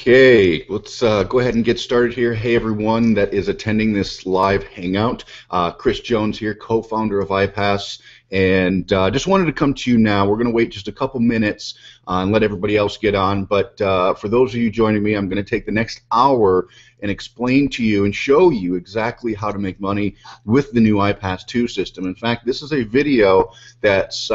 Okay, let's go ahead and get started here. Hey everyone that is attending this live hangout. Chris Jones here, co-founder of iPAS, and just wanted to come to you now. We're going to wait just a couple minutes and let everybody else get on, but for those of you joining me, I'm going to take the next hour and explain to you and show you exactly how to make money with the new iPAS2 system. In fact, this is a video that's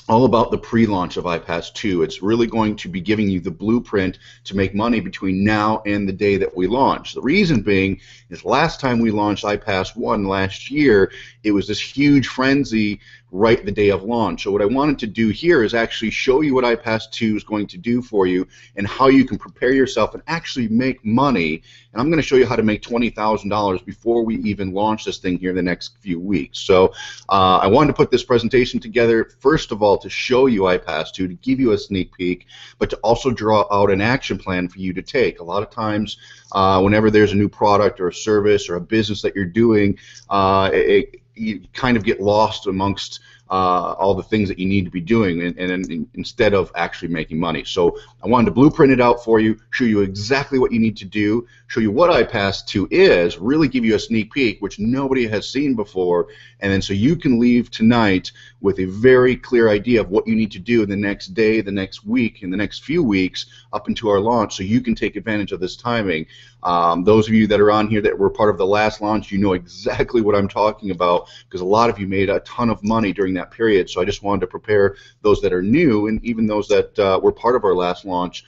all about the pre-launch of iPAS2. It's really going to be giving you the blueprint to make money between now and the day that we launch. The reason being is last time we launched iPAS1 last year, it was this huge frenzy right the day of launch. So what I wanted to do here is actually show you what iPAS2 is going to do for you and how you can prepare yourself and actually make money. And I'm going to show you how to make $20,000 before we even launch this thing here in the next few weeks. So I wanted to put this presentation together, first of all, to show you iPAS2, to give you a sneak peek, but to also draw out an action plan for you to take. A lot of times, whenever there's a new product or a service or a business that you're doing, you kind of get lost amongst all the things that you need to be doing, and instead of actually making money. So I wanted to blueprint it out for you, show you exactly what you need to do, show you what iPAS2 is, really give you a sneak peek, which nobody has seen before, and then so you can leave tonight with a very clear idea of what you need to do in the next day, the next week, in the next few weeks up into our launch, so you can take advantage of this timing. Those of you that are on here that were part of the last launch, you know exactly what I'm talking about, because a lot of you made a ton of money during that period. So I just wanted to prepare those that are new and even those that were part of our last launch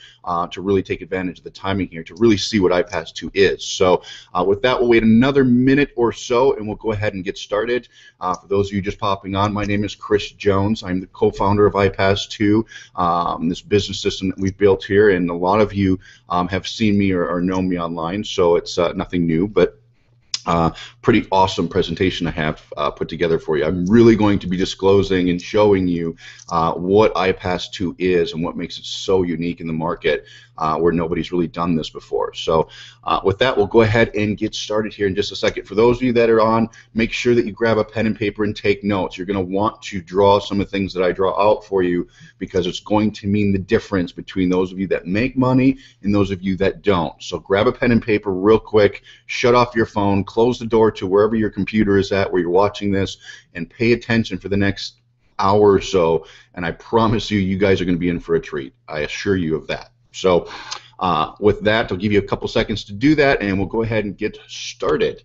to really take advantage of the timing here, to really see what iPAS2 is. So with that, we'll wait another minute or so and we'll go ahead and get started. For those of you just popping on, my name is Chris Jones. I'm the co-founder of iPAS2, this business system that we've built here, and a lot of you have seen me or know me online, so it's nothing new, but pretty awesome presentation I have put together for you. I'm really going to be disclosing and showing you what iPAS2 is and what makes it so unique in the market, where nobody's really done this before. So with that, we'll go ahead and get started here in just a second. For those of you that are on, make sure that you grab a pen and paper and take notes. You're going to want to draw some of the things that I draw out for you, because it's going to mean the difference between those of you that make money and those of you that don't. So grab a pen and paper real quick, shut off your phone, close the door to wherever your computer is at, where you're watching this, and pay attention for the next hour or so, and I promise you, you guys are going to be in for a treat. I assure you of that. So with that, I'll give you a couple seconds to do that, and we'll go ahead and get started.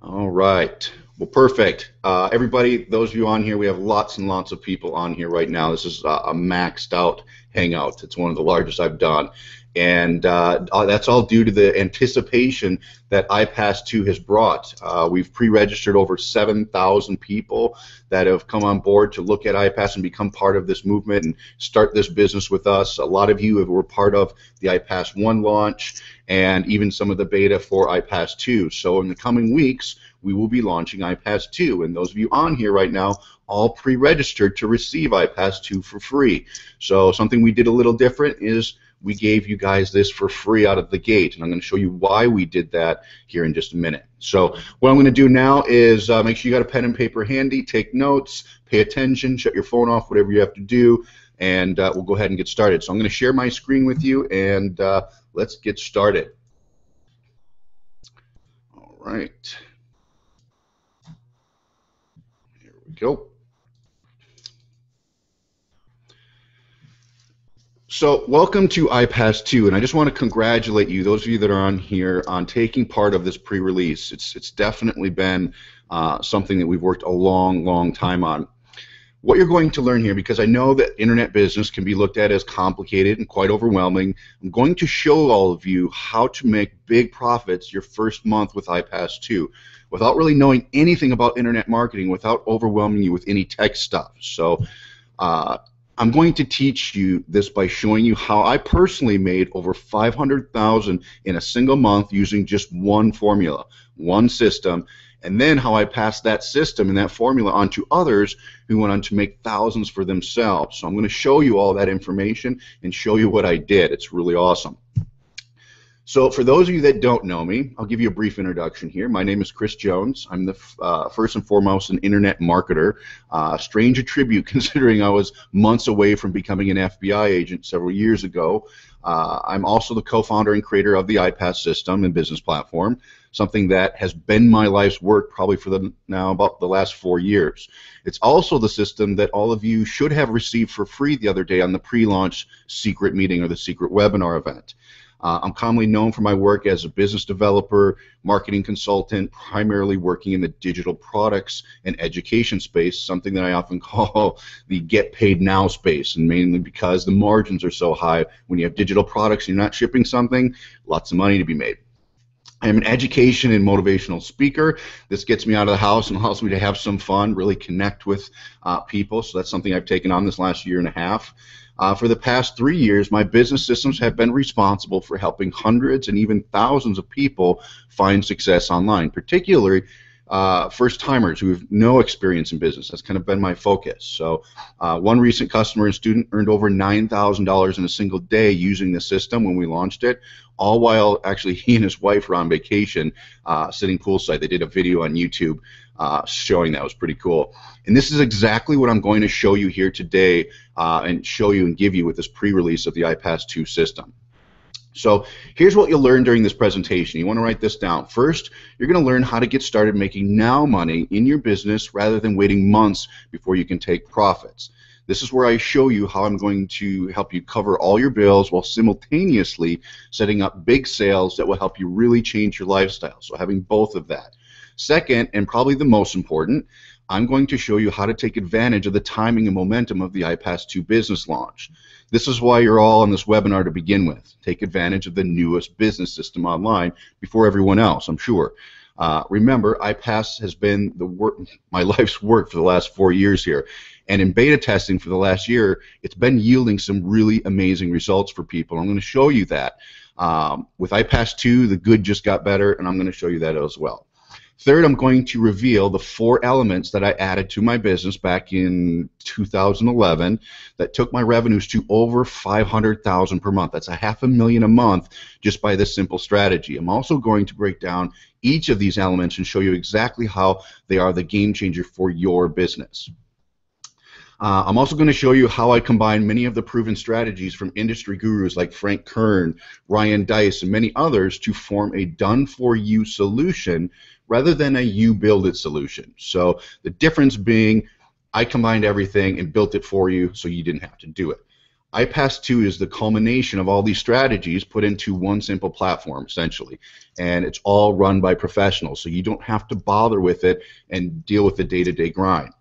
All right. Well, perfect. Everybody, those of you on here, we have lots and lots of people on here right now. This is a maxed out hangout. It's one of the largest I've done. And that's all due to the anticipation that iPAS2 has brought. We've pre-registered over 7,000 people that have come on board to look at iPAS and become part of this movement and start this business with us. A lot of you were part of the iPAS1 launch and even some of the beta for iPAS2. So in the coming weeks, we will be launching iPAS2, and those of you on here right now all pre-registered to receive iPAS2 for free. So something we did a little different is we gave you guys this for free out of the gate, and I'm going to show you why we did that here in just a minute. So what I'm going to do now is make sure you got a pen and paper handy, take notes, pay attention, shut your phone off, whatever you have to do, and we'll go ahead and get started. So I'm going to share my screen with you, and let's get started. All right. Here we go. So welcome to iPAS2, and I just want to congratulate you, those of you that are on here, on taking part of this pre-release. It's definitely been something that we've worked a long time on. What you're going to learn here, because I know that internet business can be looked at as complicated and quite overwhelming, I'm going to show all of you how to make big profits your first month with iPAS2 without really knowing anything about internet marketing, without overwhelming you with any tech stuff. So I'm going to teach you this by showing you how I personally made over $500,000 in a single month using just one formula, one system, and then how I passed that system and that formula on to others who went on to make thousands for themselves. So I'm going to show you all that information and show you what I did. It's really awesome. So for those of you that don't know me, I'll give you a brief introduction here. My name is Chris Jones. I'm the first and foremost an internet marketer. Strange a tribute considering I was months away from becoming an FBI agent several years ago. I'm also the co-founder and creator of the iPAS system and business platform, something that has been my life's work probably for now about the last 4 years. It's also the system that all of you should have received for free the other day on the pre-launch secret meeting or the secret webinar event. I'm commonly known for my work as a business developer, marketing consultant, primarily working in the digital products and education space, something that I often call the get paid now space, and mainly because the margins are so high. When you have digital products and you're not shipping something, lots of money to be made. I'm an education and motivational speaker. This gets me out of the house and allows me to have some fun, really connect with people. So that's something I've taken on this last year and a half. For the past 3 years, my business systems have been responsible for helping hundreds and even thousands of people find success online, particularly first-timers who have no experience in business. That's kind of been my focus. So one recent customer and student earned over $9,000 in a single day using the system when we launched it, all while actually he and his wife were on vacation sitting poolside. They did a video on YouTube showing that. It was pretty cool. And this is exactly what I'm going to show you here today and show you and give you with this pre-release of the iPAS2 system. So here's what you'll learn during this presentation. You want to write this down. First, you're going to learn how to get started making now money in your business rather than waiting months before you can take profits. This is where I show you how I'm going to help you cover all your bills while simultaneously setting up big sales that will help you really change your lifestyle. So having both of that. Second, and probably the most important, I'm going to show you how to take advantage of the timing and momentum of the iPAS2 business launch. This is why you're all on this webinar to begin with. Take advantage of the newest business system online before everyone else, I'm sure. Remember, iPAS has been my life's work for the last 4 years here. And in beta testing for the last year, it's been yielding some really amazing results for people. I'm going to show you that. With iPAS2, the good just got better, and I'm going to show you that as well. Third, I'm going to reveal the 4 elements that I added to my business back in 2011 that took my revenues to over $500,000 per month. That's $500,000 a month just by this simple strategy. I'm also going to break down each of these elements and show you exactly how they are the game changer for your business. I'm also going to show you how I combine many of the proven strategies from industry gurus like Frank Kern, Ryan Deiss, and many others to form a done-for-you solution rather than a you-build-it solution. So the difference being I combined everything and built it for you so you didn't have to do it. iPAS2 is the culmination of all these strategies put into one simple platform, essentially. And it's all run by professionals, so you don't have to bother with it and deal with the day-to-day grind.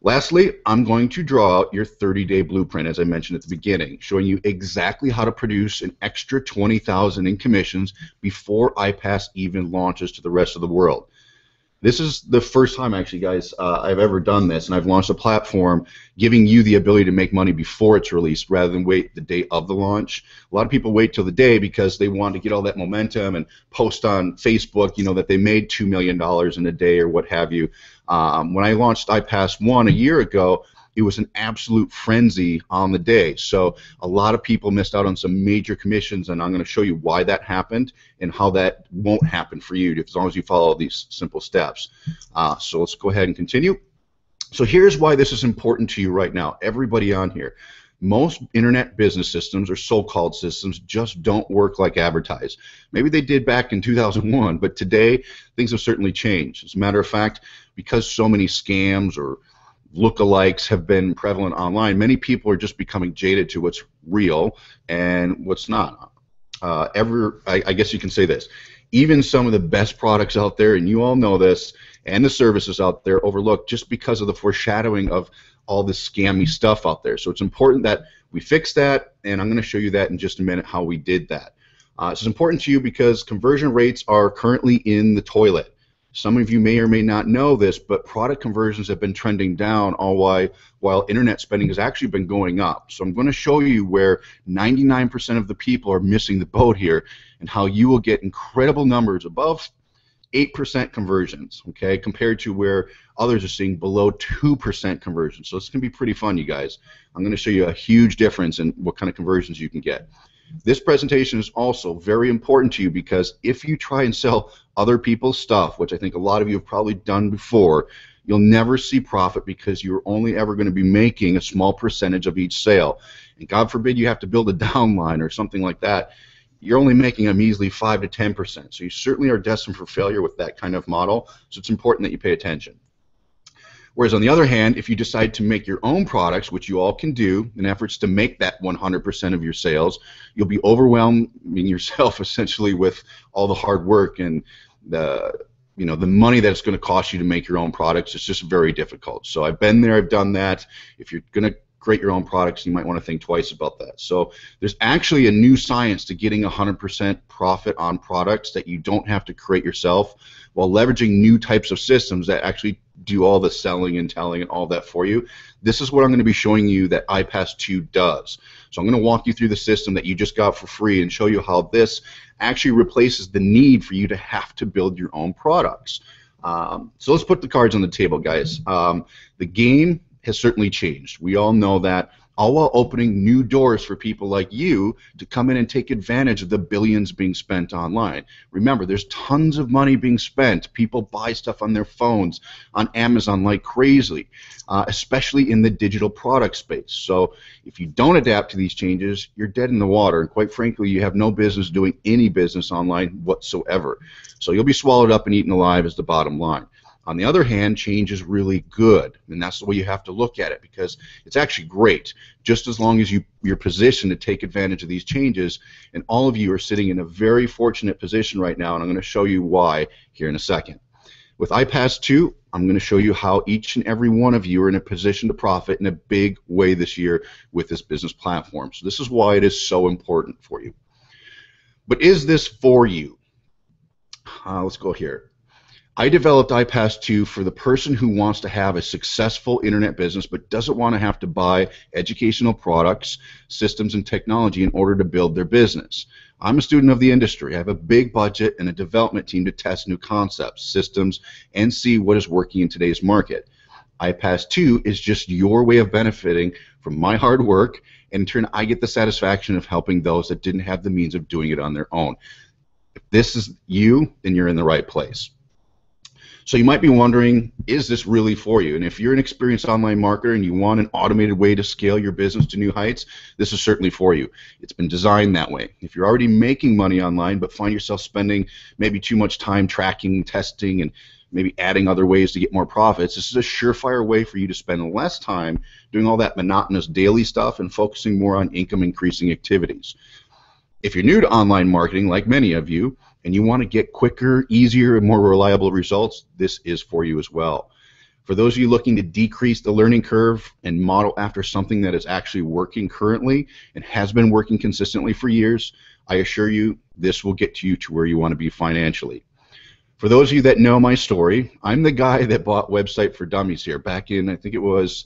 Lastly, I'm going to draw out your 30-day blueprint, as I mentioned at the beginning, showing you exactly how to produce an extra $20,000 in commissions before iPAS even launches to the rest of the world. This is the first time, actually, guys, I've ever done this, and I've launched a platform giving you the ability to make money before it's released rather than wait the day of the launch. A lot of people wait till the day because they want to get all that momentum and post on Facebook, you know, that they made $2 million in a day or what have you. When I launched iPAS1 a year ago, it was an absolute frenzy on the day. So a lot of people missed out on some major commissions, and I'm going to show you why that happened and how that won't happen for you as long as you follow these simple steps. So let's go ahead and continue. So here's why this is important to you right now, everybody on here. Most internet business systems or so-called systems just don't work like advertised. Maybe they did back in 2001, but today things have certainly changed. As a matter of fact, because so many scams or lookalikes have been prevalent online, many people are just becoming jaded to what's real and what's not. I guess you can say this. Even some of the best products out there, and you all know this, and the services out there overlooked just because of the foreshadowing of all this scammy stuff out there. So it's important that we fix that, and I'm going to show you that in just a minute how we did that. This is important to you because conversion rates are currently in the toilet. Some of you may or may not know this, but product conversions have been trending down all while internet spending has actually been going up. So I'm going to show you where 99% of the people are missing the boat here and how you will get incredible numbers above 8% conversions, okay, compared to where others are seeing below 2% conversions. So it's going to be pretty fun, you guys. I'm going to show you a huge difference in what kind of conversions you can get. This presentation is also very important to you because if you try and sell other people's stuff, which I think a lot of you have probably done before, you'll never see profit because you're only ever going to be making a small percentage of each sale. And God forbid you have to build a downline or something like that. You're only making a measly 5 to 10%. So you certainly are destined for failure with that kind of model. So it's important that you pay attention. Whereas on the other hand, if you decide to make your own products, which you all can do in efforts to make that 100% of your sales, you'll be overwhelming yourself essentially with all the hard work and the money that it's going to cost you to make your own products. It's just very difficult. So I've been there, I've done that. If you're going to create your own products, you might want to think twice about that. So there's actually a new science to getting 100% profit on products that you don't have to create yourself while leveraging new types of systems that actually do all the selling and telling and all that for you. This is what I'm going to be showing you that iPAS2 does. So I'm going to walk you through the system that you just got for free and show you how this actually replaces the need for you to have to build your own products. So let's put the cards on the table, guys. The game has certainly changed. We all know that, all while opening new doors for people like you to come in and take advantage of the billions being spent online. Remember, there's tons of money being spent. People buy stuff on their phones, on Amazon like crazy, especially in the digital product space. So if you don't adapt to these changes, you're dead in the water, and quite frankly, you have no business doing any business online whatsoever. So you'll be swallowed up and eaten alive is the bottom line. On the other hand, change is really good, and that's the way you have to look at it, because it's actually great, just as long as you're positioned to take advantage of these changes, and all of you are sitting in a very fortunate position right now, and I'm going to show you why here in a second. With iPAS2, I'm going to show you how each and every one of you are in a position to profit in a big way this year with this business platform. So this is why it is so important for you. But is this for you? Let's go here. I developed iPAS2 for the person who wants to have a successful internet business but doesn't want to have to buy educational products, systems, and technology in order to build their business. I'm a student of the industry. I have a big budget and a development team to test new concepts, systems, and see what is working in today's market. iPAS2 is just your way of benefiting from my hard work, and in turn I get the satisfaction of helping those that didn't have the means of doing it on their own. If this is you, then you're in the right place. So you might be wondering, is this really for you? And if you're an experienced online marketer and you want an automated way to scale your business to new heights, this is certainly for you. It's been designed that way. If you're already making money online but find yourself spending maybe too much time tracking, testing, and maybe adding other ways to get more profits, this is a surefire way for you to spend less time doing all that monotonous daily stuff and focusing more on income increasing activities. If you're new to online marketing, like many of you, and you want to get quicker, easier, and more reliable results, this is for you as well. For those of you looking to decrease the learning curve and model after something that is actually working currently and has been working consistently for years, I assure you this will get you to where you want to be financially. For those of you that know my story, I'm the guy that bought Website for Dummies here back in, I think it was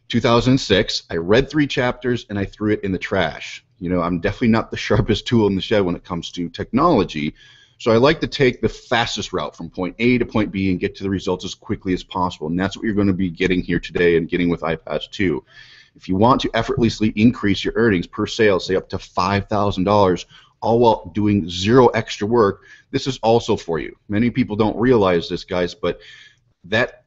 2006. I read 3 chapters and I threw it in the trash. You know, I'm definitely not the sharpest tool in the shed when it comes to technology, so I like to take the fastest route from point A to point B and get to the results as quickly as possible, and that's what you're going to be getting here today and getting with iPAS2. If you want to effortlessly increase your earnings per sale, say up to $5,000, all while doing 0 extra work, this is also for you. Many people don't realize this, guys, but that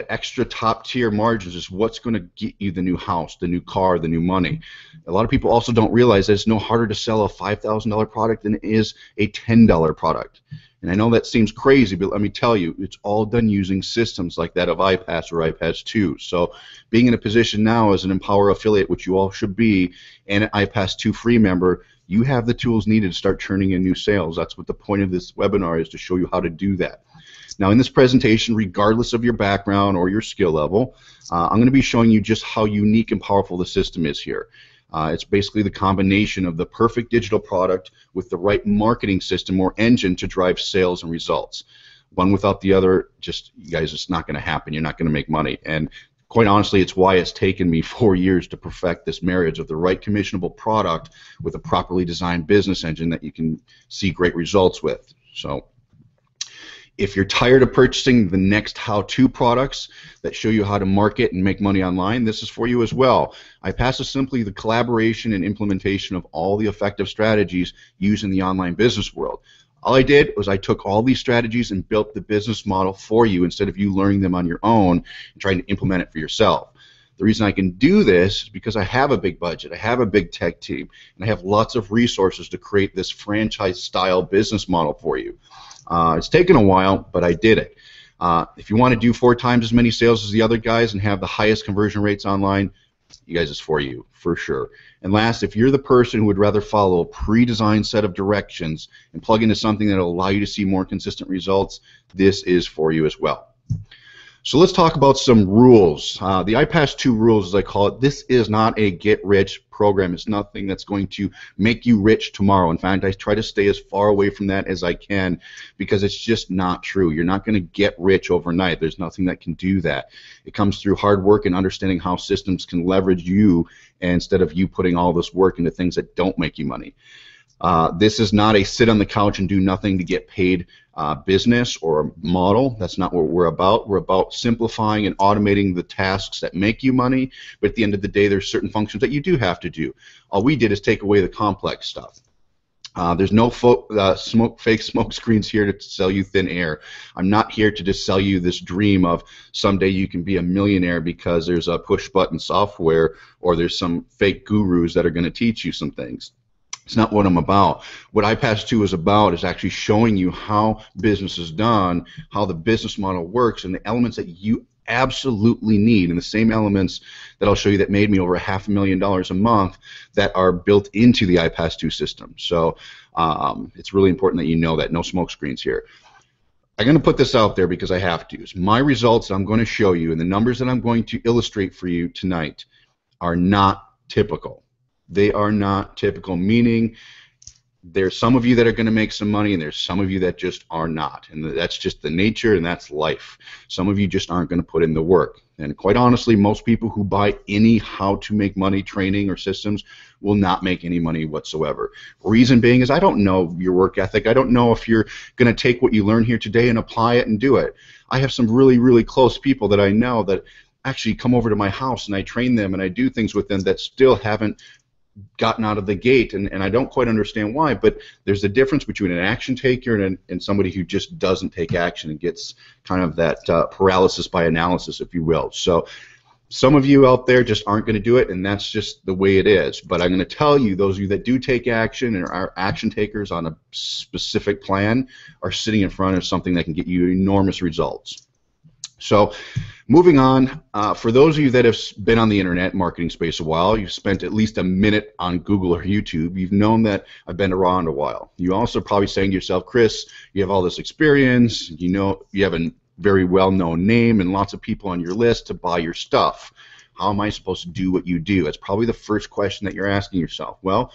extra top tier margins is what's going to get you the new house, the new car, the new money. A lot of people also don't realize that it's no harder to sell a $5,000 product than it is a $10 product. And I know that seems crazy, but let me tell you, it's all done using systems like that of iPAS or iPAS2. So being in a position now as an Empower affiliate, which you all should be, and an iPAS2 free member, you have the tools needed to start turning in new sales. That's what the point of this webinar is, to show you how to do that. Now in this presentation, regardless of your background or your skill level, I'm going to be showing you just how unique and powerful the system is here. It's basically the combination of the perfect digital product with the right marketing system or engine to drive sales and results. One without the other, just, you guys, it's not going to happen. You're not going to make money. And quite honestly, it's why it's taken me 4 years to perfect this marriage of the right commissionable product with a properly designed business engine that you can see great results with. So If you're tired of purchasing the next how-to products that show you how to market and make money online, this is for you as well. iPAS is simply the collaboration and implementation of all the effective strategies used in the online business world. All I did was I took all these strategies and built the business model for you instead of you learning them on your own and trying to implement it for yourself. The reason I can do this is because I have a big budget, I have a big tech team, and I have lots of resources to create this franchise-style business model for you. It's taken a while, but I did it. If you want to do 4 times as many sales as the other guys and have the highest conversion rates online, you guys, is for you, for sure. And last, if you're the person who would rather follow a pre-designed set of directions and plug into something that will allow you to see more consistent results, this is for you as well. So let's talk about some rules. The iPAS2 rules, as I call it, this is not a get-rich program. It's nothing that's going to make you rich tomorrow. In fact, I try to stay as far away from that as I can because it's just not true. You're not going to get rich overnight. There's nothing that can do that. It comes through hard work and understanding how systems can leverage you instead of you putting all this work into things that don't make you money. This is not a sit on the couch and do nothing to get paid business or model. That's not what we're about. We're about simplifying and automating the tasks that make you money, but at the end of the day, there's certain functions that you do have to do. All we did is take away the complex stuff. There's no fake smoke screens here to sell you thin air. I'm not here to just sell you this dream of someday you can be a millionaire because there's a push-button software or there's some fake gurus that are going to teach you some things. It's not what I'm about. What iPAS2 is about is actually showing you how business is done, how the business model works, and the elements that you absolutely need, and the same elements that I'll show you that made me over $500,000 a month that are built into the iPAS2 system. So it's really important that you know that. No smoke screens here. I'm going to put this out there because I have to. My results that I'm going to show you and the numbers that I'm going to illustrate for you tonight are not typical. They are not typical, meaning there's some of you that are going to make some money and there's some of you that just are not, and that's just the nature and that's life. Some of you just aren't going to put in the work, and quite honestly, most people who buy any how to make money training or systems will not make any money whatsoever. Reason being is I don't know your work ethic. I don't know if you're going to take what you learn here today and apply it and do it. I have some really, really close people that I know that actually come over to my house and I train them and I do things with them that still haven't gotten out of the gate, and I don't quite understand why, but there's a difference between an action taker and somebody who just doesn't take action and gets kind of that paralysis by analysis, if you will. So some of you out there just aren't going to do it, and that's just the way it is. But I'm going to tell you, those of you that do take action and are action takers on a specific plan are sitting in front of something that can get you enormous results. So moving on, for those of you that have been on the internet marketing space a while, you've spent at least a minute on Google or YouTube, you've known that I've been around a while. You also probably saying to yourself, Chris, you have all this experience, you know, you have a very well-known name and lots of people on your list to buy your stuff. How am I supposed to do what you do? That's probably the first question that you're asking yourself. Well,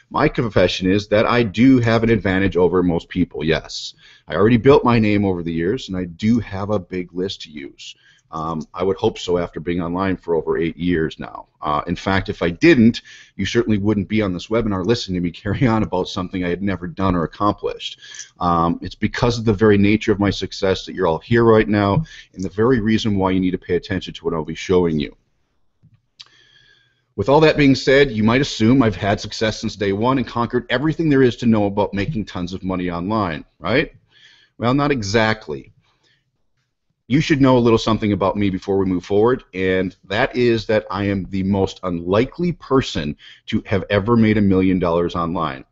my confession is that I do have an advantage over most people, yes. I already built my name over the years, and I do have a big list to use. I would hope so after being online for over 8 years now. In fact, if I didn't, you certainly wouldn't be on this webinar listening to me carry on about something I had never done or accomplished. It's because of the very nature of my success that you're all here right now, and the very reason why you need to pay attention to what I'll be showing you. With all that being said, you might assume I've had success since day one and conquered everything there is to know about making tons of money online, right? Well, not exactly. You should know a little something about me before we move forward, and that is that I am the most unlikely person to have ever made $1 million online.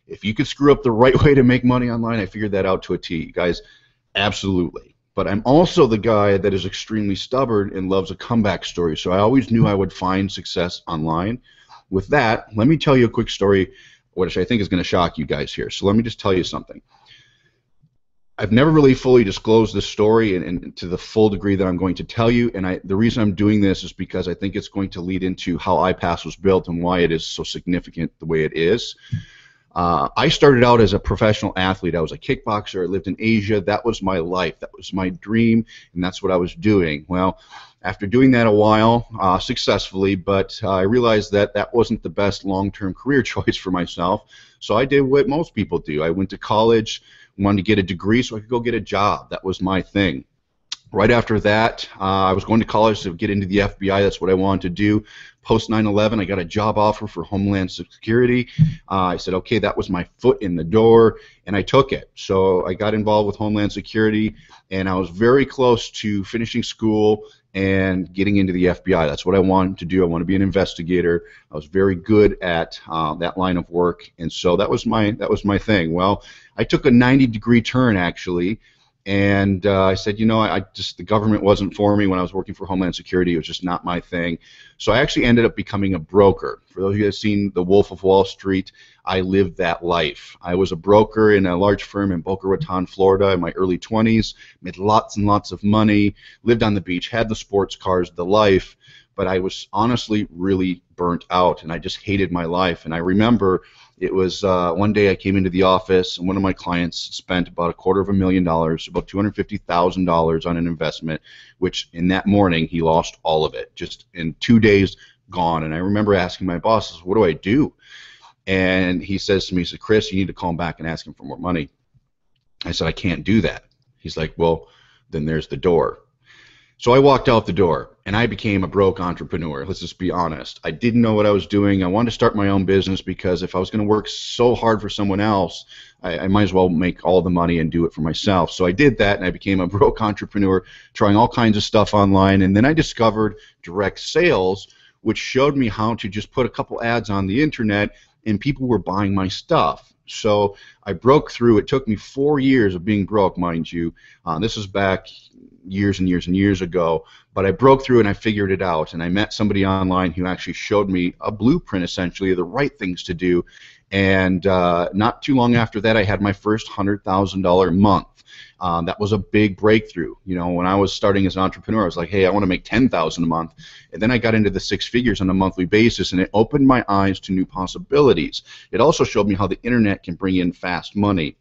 If you could screw up the right way to make money online, I figured that out to a T. Guys, absolutely. But I'm also the guy that is extremely stubborn and loves a comeback story, so I always knew I would find success online. With that, let me tell you a quick story, which I think is going to shock you guys here. So let me just tell you something. I've never really fully disclosed this story and to the full degree that I'm going to tell you, and the reason I'm doing this is because I think it's going to lead into how iPAS was built and why it is so significant the way it is. I started out as a professional athlete. I was a kickboxer. I lived in Asia. That was my life. That was my dream, and that's what I was doing. Well, after doing that a while, successfully, but I realized that that wasn't the best long-term career choice for myself, so I did what most people do. I went to college, wanted to get a degree so I could go get a job. That was my thing. Right after that, I was going to college to get into the FBI. That's what I wanted to do. Post 9/11, I got a job offer for Homeland Security. I said, okay, that was my foot in the door, and I took it. So I got involved with Homeland Security, and I was very close to finishing school and getting into the FBI. That's what I wanted to do. I want to be an investigator. I was very good at that line of work, and so that was my thing. Well, I took a 90-degree turn actually. And I said, you know, the government wasn't for me when I was working for Homeland Security. It was just not my thing. So I actually ended up becoming a broker. For those of you that have seen The Wolf of Wall Street, I lived that life. I was a broker in a large firm in Boca Raton, Florida in my early 20s, made lots and lots of money, lived on the beach, had the sports cars, the life, but I was honestly really burnt out, and I just hated my life. And I remember it was one day I came into the office, and one of my clients spent about $250,000, about $250,000 on an investment, which in that morning he lost all of it, just in 2 days gone. And I remember asking my boss, what do I do? And he says to me, he said, Chris, you need to call him back and ask him for more money. I said, I can't do that. He's like, well, then there's the door. So I walked out the door, and I became a broke entrepreneur. Let's just be honest. I didn't know what I was doing. I wanted to start my own business because if I was going to work so hard for someone else, I might as well make all the money and do it for myself. So I did that, and I became a broke entrepreneur, trying all kinds of stuff online. And then I discovered direct sales, which showed me how to just put a couple ads on the internet, and people were buying my stuff. So I broke through. It took me 4 years of being broke, mind you. This was back years and years and years ago, but I broke through and I figured it out, and I met somebody online who actually showed me a blueprint, essentially, of the right things to do, and not too long after that I had my first $100,000 month. That was a big breakthrough. You know, when I was starting as an entrepreneur, I was like, hey, I want to make $10,000 a month, and then I got into the six figures on a monthly basis, and it opened my eyes to new possibilities. It also showed me how the internet can bring in fast money,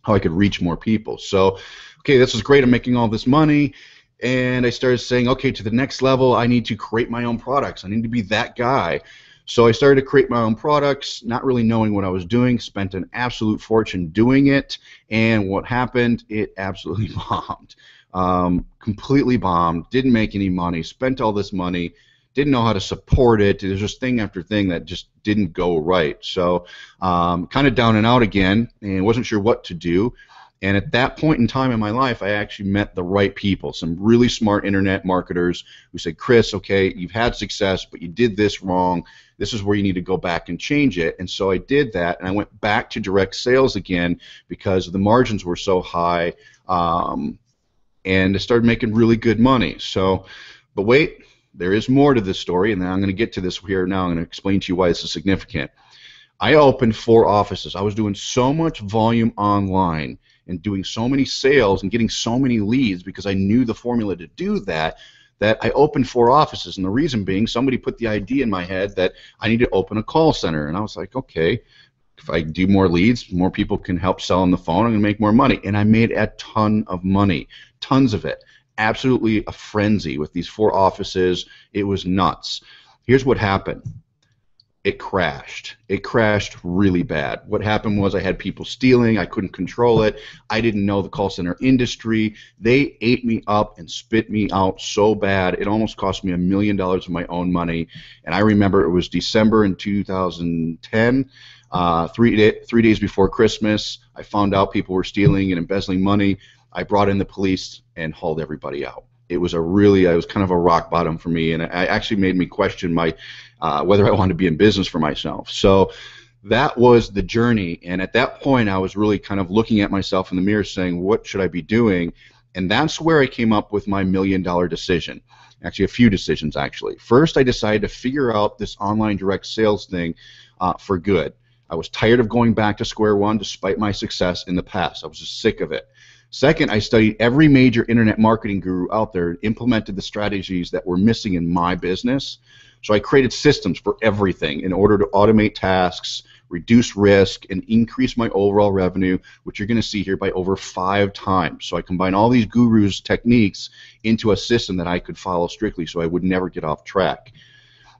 how I could reach more people. So, okay, this is great. I'm making all this money, and I started saying, okay, to the next level, I need to create my own products. I need to be that guy. So I started to create my own products, not really knowing what I was doing, spent an absolute fortune doing it, and what happened, it absolutely bombed. Completely bombed, didn't make any money, spent all this money, didn't know how to support it. There's just thing after thing that just didn't go right. So kind of down and out again, and wasn't sure what to do. And at that point in time in my life, I actually met the right people, some really smart internet marketers who said, Chris, okay, you've had success, but you did this wrong. This is where you need to go back and change it. And so I did that, and I went back to direct sales again because the margins were so high, and I started making really good money. So, but wait, there is more to this story, and then I'm going to get to this here now. I'm going to explain to you why this is significant. I opened 4 offices. I was doing so much volume online and doing so many sales and getting so many leads because I knew the formula to do that, that I opened 4 offices. And the reason being, somebody put the idea in my head that I need to open a call center. And I was like, okay, if I do more leads, more people can help sell on the phone, I'm going to make more money. And I made a ton of money, tons of it. Absolutely a frenzy with these 4 offices. It was nuts. Here's what happened. It crashed. It crashed really bad. What happened was I had people stealing. I couldn't control it. I didn't know the call center industry. They ate me up and spit me out so bad. It almost cost me $1 million of my own money. And I remember it was December in 2010, 3 days before Christmas. I found out people were stealing and embezzling money. I brought in the police and hauled everybody out. It was kind of a rock bottom for me, and it actually made me question my whether I wanted to be in business for myself. So that was the journey, and at that point I was really kind of looking at myself in the mirror saying, what should I be doing? And that's where I came up with my $1 million decision. Actually, a few decisions, actually. First, I decided to figure out this online direct sales thing for good. I was tired of going back to square one despite my success in the past. I was just sick of it. Second, I studied every major internet marketing guru out there, implemented the strategies that were missing in my business. So I created systems for everything in order to automate tasks, reduce risk, and increase my overall revenue, which you're going to see here, by over 5 times. So I combined all these gurus' techniques into a system that I could follow strictly so I would never get off track.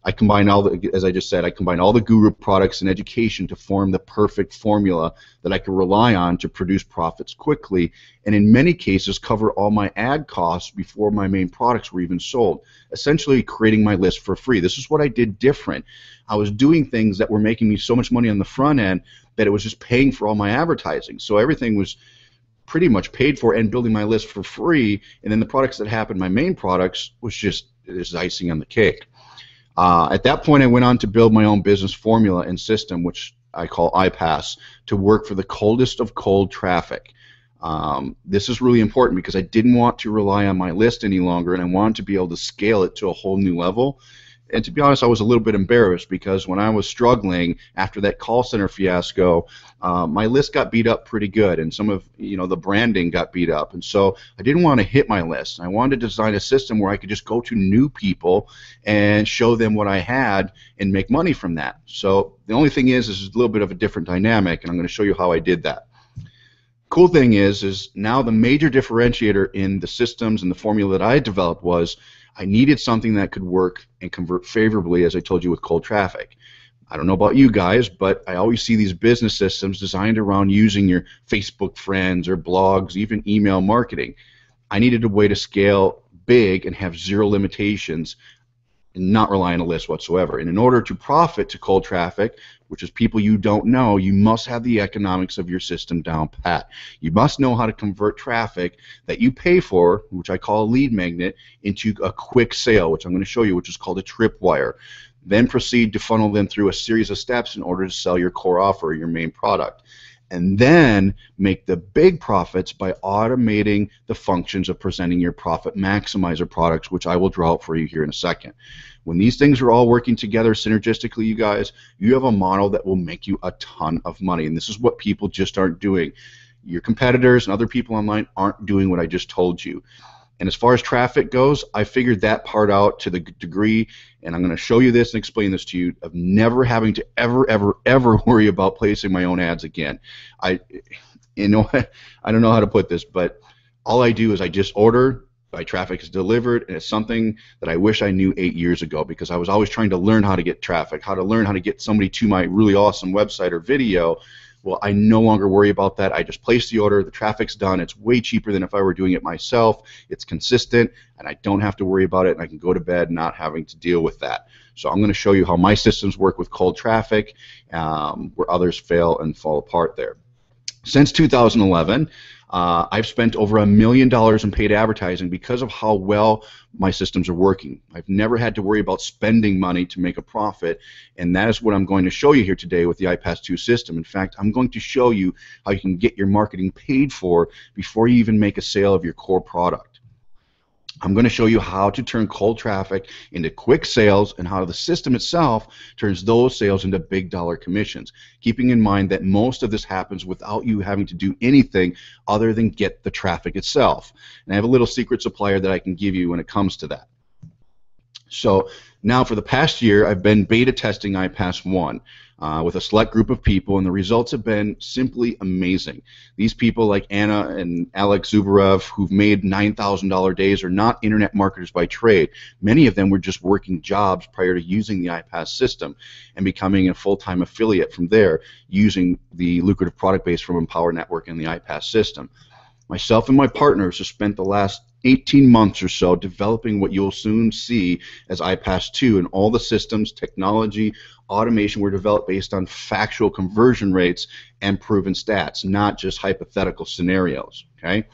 I combine all the, as I just said, I combine all the guru products and education to form the perfect formula that I can rely on to produce profits quickly, and in many cases cover all my ad costs before my main products were even sold, essentially creating my list for free. This is what I did different. I was doing things that were making me so much money on the front end that it was just paying for all my advertising. So everything was pretty much paid for and building my list for free, and then the products that happened, my main products, was just icing on the cake. At that point, I went on to build my own business formula and system, which I call iPAS, to work for the coldest of cold traffic. This is really important because I didn't want to rely on my list any longer, and I wanted to be able to scale it to a whole new level. And to be honest, I was a little bit embarrassed because when I was struggling after that call center fiasco, my list got beat up pretty good, and some of the branding got beat up. And so I didn't want to hit my list. I wanted to design a system where I could just go to new people and show them what I had and make money from that. So the only thing is a little bit of a different dynamic, and I'm going to show you how I did that. Cool thing is now the major differentiator in the systems and the formula that I developed was I needed something that could work and convert favorably, as I told you, with cold traffic. I don't know about you guys, but I always see these business systems designed around using your Facebook friends or blogs, even email marketing. I needed a way to scale big and have zero limitations and not rely on a list whatsoever. And in order to profit to cold traffic, which is people you don't know, you must have the economics of your system down pat. You must know how to convert traffic that you pay for, which I call a lead magnet, into a quick sale, which I'm going to show you, which is called a tripwire. Then proceed to funnel them through a series of steps in order to sell your core offer, your main product. And then make the big profits by automating the functions of presenting your profit maximizer products, which I will draw out for you here in a second. When these things are all working together synergistically, you guys, you have a model that will make you a ton of money. And this is what people just aren't doing. Your competitors and other people online aren't doing what I just told you. And as far as traffic goes, I figured that part out to the degree, and I'm going to show you this and explain this to you, of never having to ever worry about placing my own ads again. I don't know how to put this, but all I do is I just order, my traffic is delivered, and it's something that I wish I knew 8 years ago, because I was always trying to learn how to get traffic, how to learn how to get somebody to my really awesome website or video. Well, I no longer worry about that. I just place the order, the traffic's done. It's way cheaper than if I were doing it myself. It's consistent, and I don't have to worry about it, and I can go to bed not having to deal with that. So I'm going to show you how my systems work with cold traffic, where others fail and fall apart there. Since 2011, I've spent over $1 million in paid advertising because of how well my systems are working. I've never had to worry about spending money to make a profit, and that is what I'm going to show you here today with the iPAS2 system. In fact, I'm going to show you how you can get your marketing paid for before you even make a sale of your core product. I'm going to show you how to turn cold traffic into quick sales and how the system itself turns those sales into big dollar commissions, keeping in mind that most of this happens without you having to do anything other than get the traffic itself. And I have a little secret supplier that I can give you when it comes to that. So now for the past year, I've been beta testing iPAS1 with a select group of people, and the results have been simply amazing. These people like Anna and Alex Zubarev, who've made $9,000 days, are not internet marketers by trade. Many of them were just working jobs prior to using the iPAS system and becoming a full-time affiliate from there, using the lucrative product base from Empower Network and the iPAS system. Myself and my partners have spent the last 18 months or so developing what you'll soon see as iPAS2, and all the systems, technology, automation were developed based on factual conversion rates and proven stats, not just hypothetical scenarios. Okay?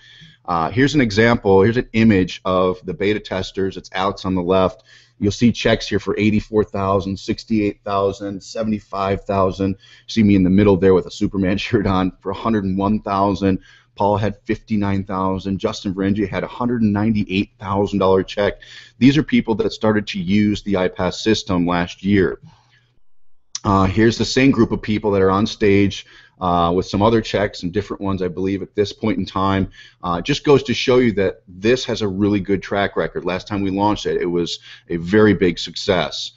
Here's an example. Here's an image of the beta testers. It's Alex on the left. You'll see checks here for 84,000, 68,000, 75,000. See me in the middle there with a Superman shirt on for 101,000. Paul had 59,000. Justin Varengi had a $198,000 check. These are people that started to use the iPAS system last year. Here's the same group of people that are on stage with some other checks and different ones, I believe, at this point in time. It just goes to show you that this has a really good track record. Last time we launched it, it was a very big success.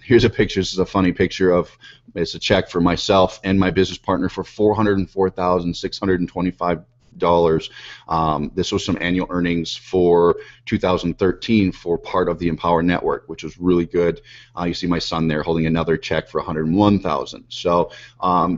Here's a picture. This is a funny picture of, it's a check for myself and my business partner for $404,625 This was some annual earnings for 2013 for part of the Empower Network, which was really good. You see my son there holding another check for $101,000. So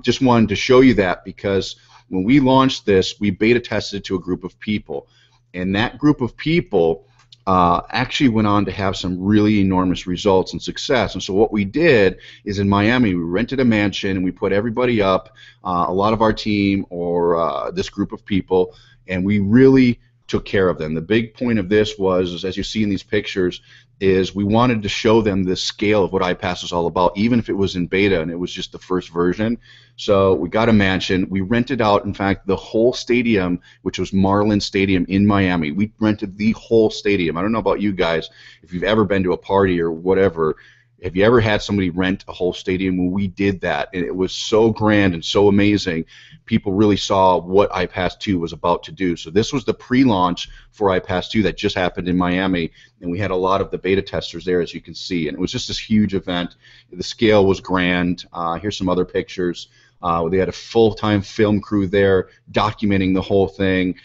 just wanted to show you that, because when we launched this, we beta tested it to a group of people, and that group of people actually went on to have some really enormous results and success. And so what we did is, in Miami, we rented a mansion and we put everybody up, a lot of our team, or this group of people, and we really took care of them. The big point of this was, as you see in these pictures, is we wanted to show them the scale of what iPAS is all about, even if it was in beta and it was just the first version. So we got a mansion. We rented out, in fact, the whole stadium, which was Marlin Stadium in Miami. We rented the whole stadium. I don't know about you guys, if you've ever been to a party or whatever. Have you ever had somebody rent a whole stadium? Well, we did that, and it was so grand and so amazing. People really saw what iPAS2 was about to do. So this was the pre-launch for iPAS2 that just happened in Miami, and we had a lot of the beta testers there, as you can see, and it was just this huge event. The scale was grand. Here's some other pictures. They had a full-time film crew there documenting the whole thing.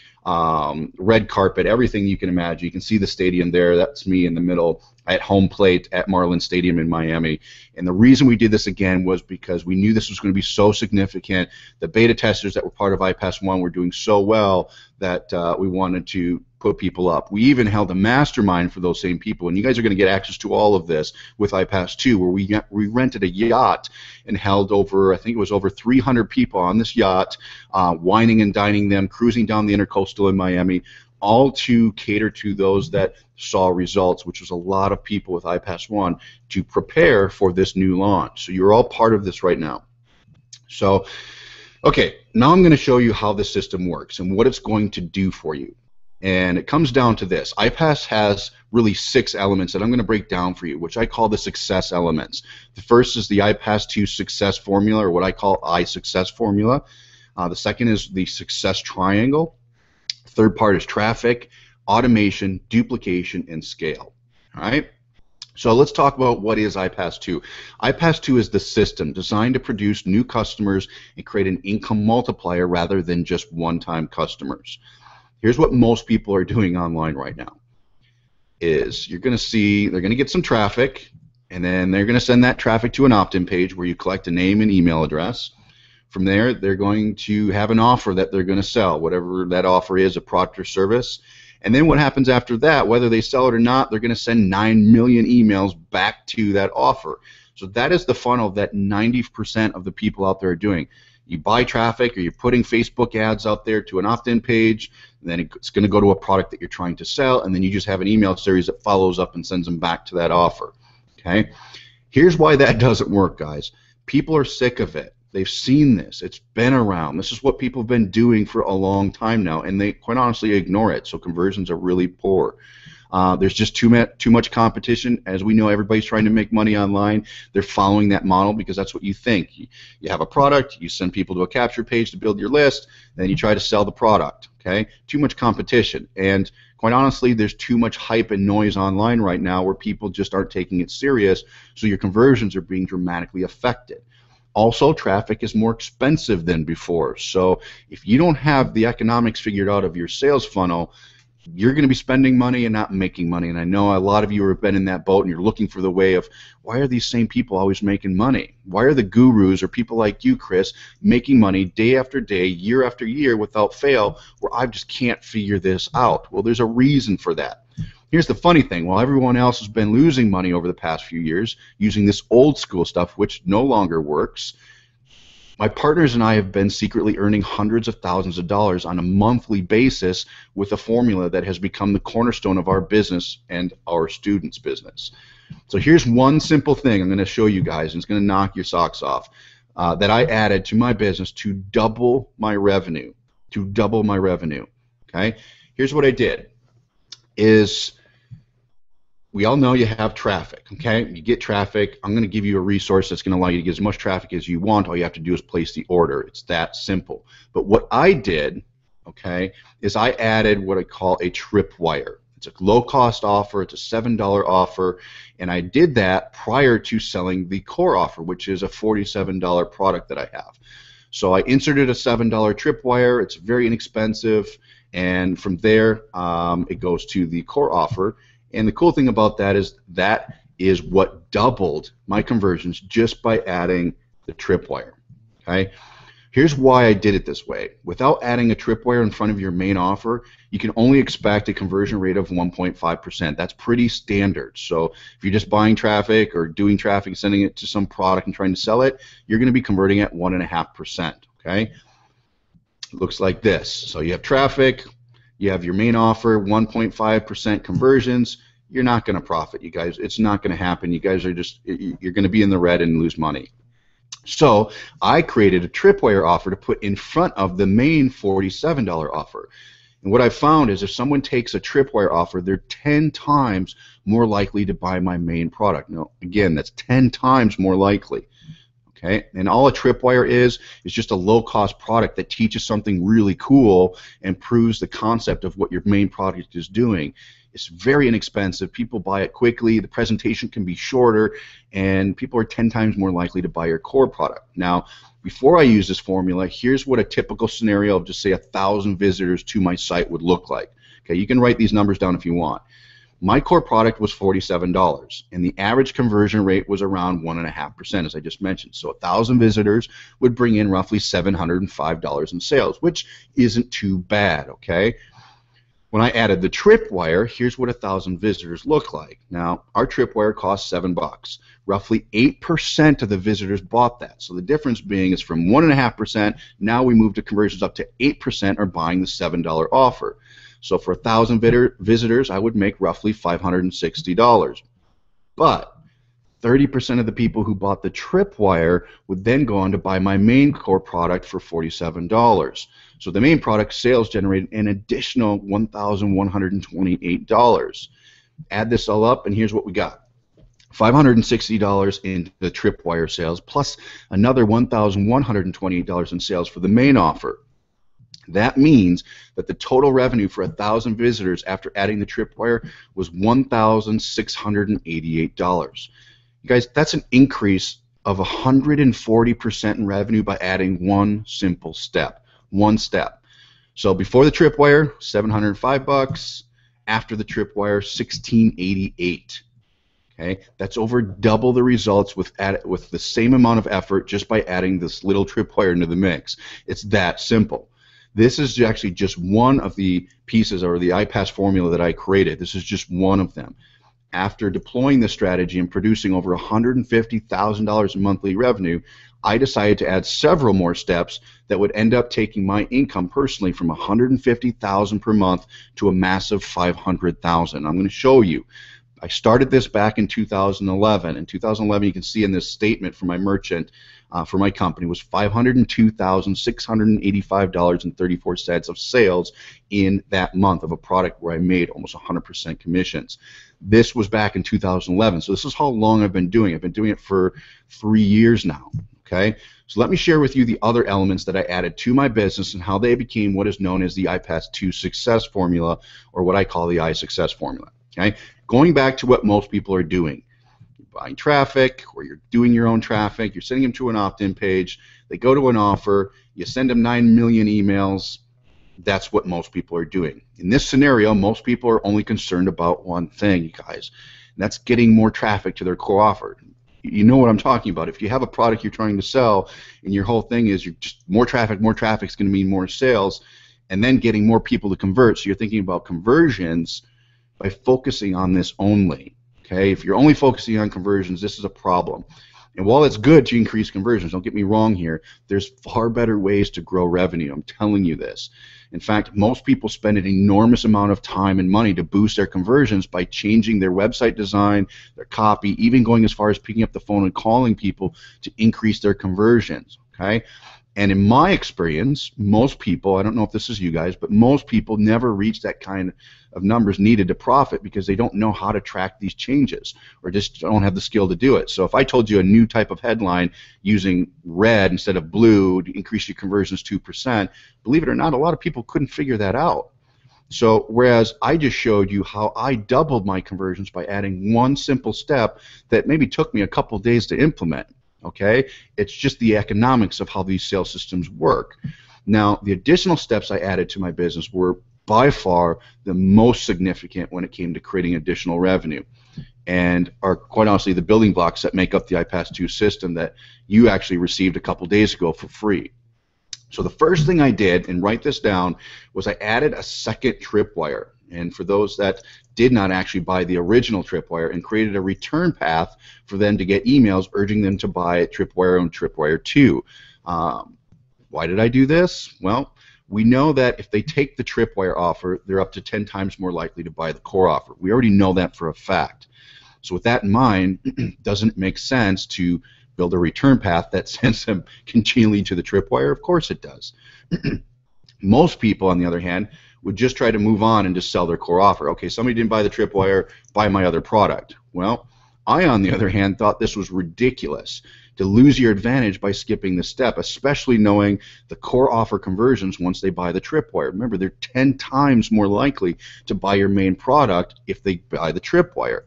Red carpet, everything you can imagine. You can see the stadium there. That's me in the middle at home plate at Marlin Stadium in Miami. And the reason we did this again was because we knew this was going to be so significant. The beta testers that were part of iPAS1 were doing so well that we wanted to put people up. We even held a mastermind for those same people, and you guys are going to get access to all of this with iPAS2, where we rented a yacht and held over, I think it was over 300 people on this yacht, wining and dining them, cruising down the intercoastal in Miami, all to cater to those that saw results, which was a lot of people with iPAS1, to prepare for this new launch. So you're all part of this right now. So, okay, now I'm going to show you how the system works and what it's going to do for you. And it comes down to this. iPAS has really 6 elements that I'm going to break down for you, which I call the success elements. The first is the iPAS2 success formula, or what I call iSuccess formula. The second is the success triangle. Third part is traffic, automation, duplication, and scale. All right? So let's talk about what is iPAS2. iPAS2 is the system designed to produce new customers and create an income multiplier rather than just one-time customers. Here's what most people are doing online right now. Is you're going to see they're going to get some traffic, and then they're going to send that traffic to an opt-in page where you collect a name and email address. From there, they're going to have an offer that they're going to sell, whatever that offer is, a product or service. And then what happens after that, whether they sell it or not, they're going to send 9 million emails back to that offer. So that is the funnel that 90% of the people out there are doing. You buy traffic, or you're putting Facebook ads out there to an opt-in page, and then it's going to go to a product that you're trying to sell, and then you just have an email series that follows up and sends them back to that offer. Okay? Here's why that doesn't work, guys. People are sick of it. They've seen this. It's been around. This is what people have been doing for a long time now, and they quite honestly ignore it, so conversions are really poor. There's just too much competition. As we know, everybody's trying to make money online. They're following that model because that's what you think. You have a product, you send people to a capture page to build your list, then you try to sell the product. Okay? Too much competition. And quite honestly, there's too much hype and noise online right now where people just aren't taking it serious, so your conversions are being dramatically affected. Also, traffic is more expensive than before. So if you don't have the economics figured out of your sales funnel, you're going to be spending money and not making money. And I know a lot of you have been in that boat, and you're looking for the way of, why are these same people always making money? Why are the gurus or people like you, Chris, making money day after day, year after year without fail, where I just can't figure this out? Well, there's a reason for that. Here's the funny thing. While everyone else has been losing money over the past few years using this old school stuff, which no longer works, my partners and I have been secretly earning hundreds of thousands of dollars on a monthly basis with a formula that has become the cornerstone of our business and our students' business. So here's one simple thing I'm going to show you guys, and it's going to knock your socks off, that I added to my business to double my revenue. Okay? Here's what I did. We all know you have traffic, okay? You get traffic. I'm going to give you a resource that's going to allow you to get as much traffic as you want. All you have to do is place the order. It's that simple. But what I did, okay, is I added what I call a tripwire. It's a low-cost offer. It's a $7 offer, and I did that prior to selling the core offer, which is a $47 product that I have. So I inserted a $7 tripwire. It's very inexpensive, and from there it goes to the core offer. And the cool thing about that is what doubled my conversions just by adding the tripwire. Okay. Here's why I did it this way. Without adding a tripwire in front of your main offer, you can only expect a conversion rate of 1.5%. That's pretty standard. So if you're just buying traffic or doing traffic, sending it to some product and trying to sell it, you're going to be converting at 1.5%. Okay? It looks like this. So you have traffic, you have your main offer, 1.5% conversions. You're not going to profit, you guys. It's not going to happen. You guys are you're going to be in the red and lose money. So I created a tripwire offer to put in front of the main $47 offer. And what I found is if someone takes a tripwire offer, they're 10 times more likely to buy my main product. Now, again, that's 10 times more likely. Okay? And all a tripwire is just a low-cost product that teaches something really cool and proves the concept of what your main product is doing. It's very inexpensive. People buy it quickly. The presentation can be shorter, and people are 10 times more likely to buy your core product. Now, before I use this formula, here's what a typical scenario of just say 1,000 visitors to my site would look like. Okay, you can write these numbers down if you want. My core product was $47, and the average conversion rate was around 1.5%, as I just mentioned. So 1,000 visitors would bring in roughly $705 in sales, which isn't too bad. Okay. When I added the tripwire, here's what 1,000 visitors look like. Now, our tripwire costs $7. Roughly 8% of the visitors bought that. So the difference being is from 1.5%, now we move to conversions up to 8% are buying the $7 offer. So for 1,000 visitors, I would make roughly $560. But 30% of the people who bought the tripwire would then go on to buy my main core product for $47. So the main product sales generated an additional $1,128. Add this all up, and here's what we got. $560 in the tripwire sales, plus another $1,128 in sales for the main offer. That means that the total revenue for 1,000 visitors after adding the tripwire was $1,688. You guys, that's an increase of 140% in revenue by adding one simple step. One step. So before the tripwire, $705. After the tripwire, $1,688. Okay, that's over double the results with the same amount of effort just by adding this little tripwire into the mix. It's that simple. This is actually just one of the pieces or the iPAS formula that I created. This is just one of them. After deploying this strategy and producing over $150,000 in monthly revenue, I decided to add several more steps that would end up taking my income personally from $150,000 per month to a massive $500,000. I'm going to show you. I started this back in 2011. In 2011, you can see in this statement from my merchant for my company was $502,685.34 of sales in that month of a product where I made almost 100% commissions. This was back in 2011, so this is how long I've been doing it. I've been doing it for 3 years now. Okay, so let me share with you the other elements that I added to my business and how they became what is known as the iPAS2 success formula, or what I call the iSuccess formula. Okay, going back to what most people are doing. You're buying traffic, or you're doing your own traffic, you're sending them to an opt-in page, they go to an offer, you send them 9 million emails. That's what most people are doing. In this scenario, most people are only concerned about one thing, you guys, and that's getting more traffic to their core offer. You know what I'm talking about. If you have a product you're trying to sell and your whole thing is you're just more traffic is going to mean more sales, and then getting more people to convert, so you're thinking about conversions by focusing on this only. Okay, if you're only focusing on conversions, this is a problem. And while it's good to increase conversions, don't get me wrong here, there's far better ways to grow revenue. I'm telling you this. In fact, most people spend an enormous amount of time and money to boost their conversions by changing their website design, their copy, even going as far as picking up the phone and calling people to increase their conversions. Okay? And in my experience, most people, I don't know if this is you guys, but most people never reach that kind of numbers needed to profit because they don't know how to track these changes or just don't have the skill to do it. So if I told you a new type of headline using red instead of blue to increase your conversions 2%, believe it or not, a lot of people couldn't figure that out. So whereas I just showed you how I doubled my conversions by adding one simple step that maybe took me a couple days to implement. Okay, it's just the economics of how these sales systems work. Now, the additional steps I added to my business were by far the most significant when it came to creating additional revenue, and are quite honestly the building blocks that make up the iPAS2 system that you actually received a couple days ago for free. So the first thing I did, and write this down, was I added a second tripwire. And for those that did not actually buy the original tripwire, and created a return path for them to get emails urging them to buy tripwire and tripwire 2. Why did I do this? Well, we know that if they take the tripwire offer, they're up to 10 times more likely to buy the core offer. We already know that for a fact. So with that in mind, doesn't it make sense to build a return path that sends them continually to the tripwire? Of course it does. Most people, on the other hand, would just try to move on and just sell their core offer. Okay, somebody didn't buy the tripwire, buy my other product. Well, I, on the other hand, thought this was ridiculous, to lose your advantage by skipping the step, especially knowing the core offer conversions once they buy the tripwire. Remember, they're 10 times more likely to buy your main product if they buy the tripwire.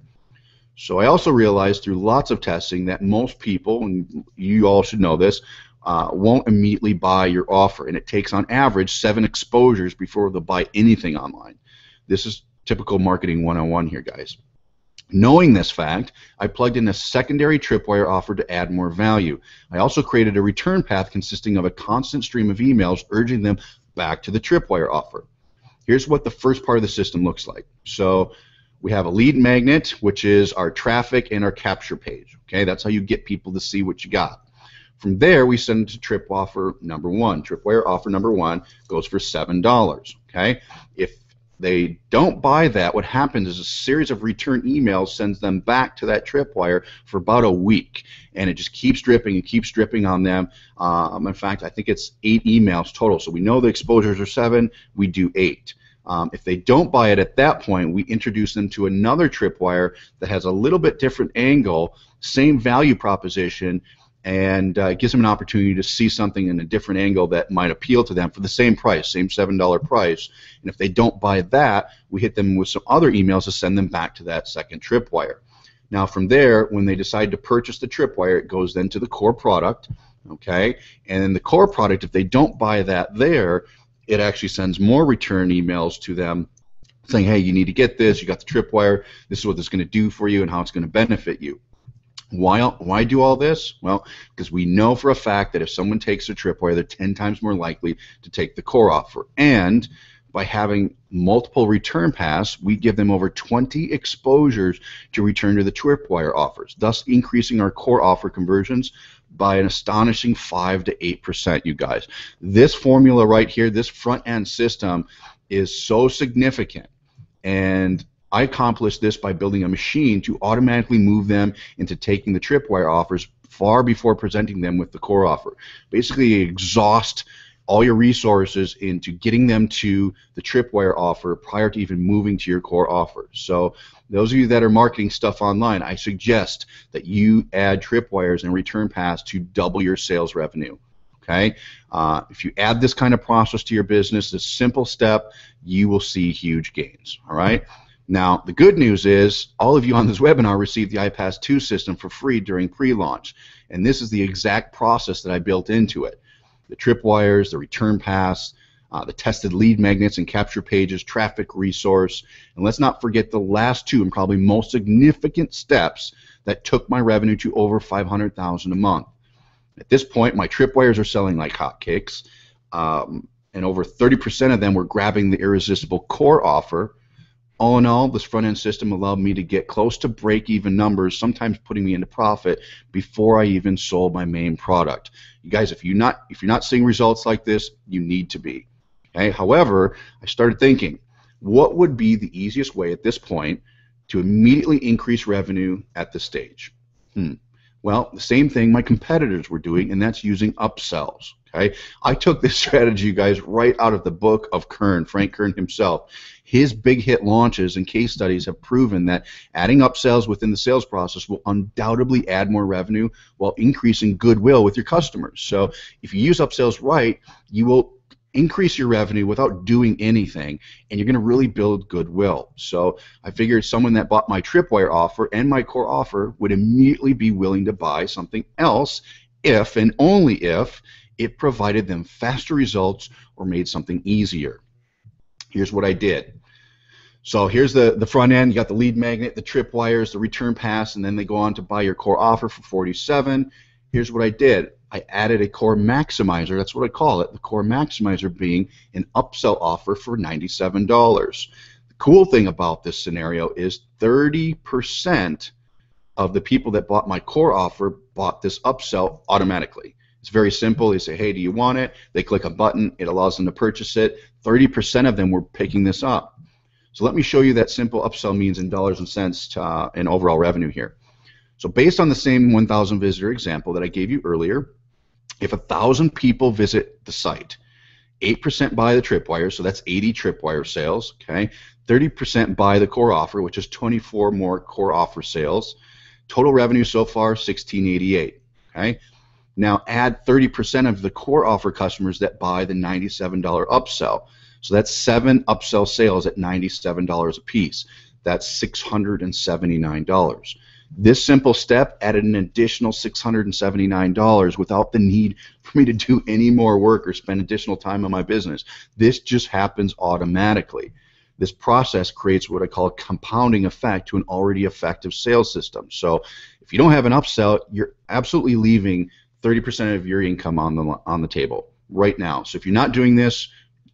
So I also realized through lots of testing that most people, and you all should know this, won't immediately buy your offer, and it takes on average 7 exposures before they'll buy anything online. This is typical marketing 101 here, guys. Knowing this fact, I plugged in a secondary tripwire offer to add more value. I also created a return path consisting of a constant stream of emails urging them back to the tripwire offer. Here's what the first part of the system looks like. So we have a lead magnet, which is our traffic and our capture page. Okay, that's how you get people to see what you got. From there, we send it to trip offer number 1. Tripwire offer number 1 goes for $7. Okay, if they don't buy that, what happens is a series of return emails sends them back to that tripwire for about a week, and it just keeps dripping and keeps dripping on them. In fact, I think it's 8 emails total. So we know the exposures are 7. We do 8. If they don't buy it at that point, we introduce them to another tripwire that has a little bit different angle, same value proposition, and it gives them an opportunity to see something in a different angle that might appeal to them for the same price, same $7 price. And if they don't buy that, we hit them with some other emails to send them back to that second tripwire. Now from there, when they decide to purchase the tripwire, it goes then to the core product, okay? And then the core product, if they don't buy that there, it actually sends more return emails to them saying, hey, you need to get this, you got the tripwire, this is what this is going to do for you and how it's going to benefit you. Why do all this? Well, because we know for a fact that if someone takes a tripwire, they're 10 times more likely to take the core offer. And by having multiple return paths, we give them over 20 exposures to return to the tripwire offers, thus increasing our core offer conversions by an astonishing 5 to 8%, you guys. This formula right here, this front-end system, is so significant. And I accomplished this by building a machine to automatically move them into taking the tripwire offers far before presenting them with the core offer. Basically exhaust all your resources into getting them to the tripwire offer prior to even moving to your core offer. So those of you that are marketing stuff online, I suggest that you add tripwires and return paths to double your sales revenue. Okay, if you add this kind of process to your business, this simple step, you will see huge gains. All right. Now, the good news is all of you on this webinar received the iPAS2 system for free during pre-launch, and this is the exact process that I built into it. The tripwires, the return paths, the tested lead magnets and capture pages, traffic resource, and let's not forget the last 2 and probably most significant steps that took my revenue to over $500,000 a month. At this point, my tripwires are selling like hotcakes, and over 30% of them were grabbing the irresistible core offer. All in all, this front-end system allowed me to get close to break-even numbers, sometimes putting me into profit before I even sold my main product. You guys, if you're not seeing results like this, you need to be. Okay? However, I started thinking, what would be the easiest way at this point to immediately increase revenue at this stage? Well, the same thing my competitors were doing, and that's using upsells. Okay? I took this strategy, you guys, right out of the book of Kern, Frank Kern himself. His big hit launches and case studies have proven that adding upsells within the sales process will undoubtedly add more revenue while increasing goodwill with your customers. So if you use upsells right, you will increase your revenue without doing anything, and you're going to really build goodwill. So I figured someone that bought my tripwire offer and my core offer would immediately be willing to buy something else if and only if it provided them faster results or made something easier. Here's what I did. So here's the front end. You got the lead magnet, the tripwires, the return pass, and then they go on to buy your core offer for $47. Here's what I did. I added a core maximizer. That's what I call it. The core maximizer being an upsell offer for $97. The cool thing about this scenario is 30% of the people that bought my core offer bought this upsell automatically. It's very simple. They say, hey, do you want it? They click a button. It allows them to purchase it. 30% of them were picking this up. So let me show you that simple upsell means in dollars and cents to, in overall revenue here. So based on the same 1,000 visitor example that I gave you earlier, if 1,000 people visit the site, 8% buy the tripwire, so that's 80 tripwire sales, okay? 30% buy the core offer, which is 24 more core offer sales. Total revenue so far, $1,688, okay? Now add 30% of the core offer customers that buy the $97 upsell. So that's 7 upsell sales at $97 a piece. That's $679. This simple step added an additional $679 without the need for me to do any more work or spend additional time on my business. This just happens automatically. This process creates what I call a compounding effect to an already effective sales system. So if you don't have an upsell, you're absolutely leaving 30% of your income on the table right now. So if you're not doing this,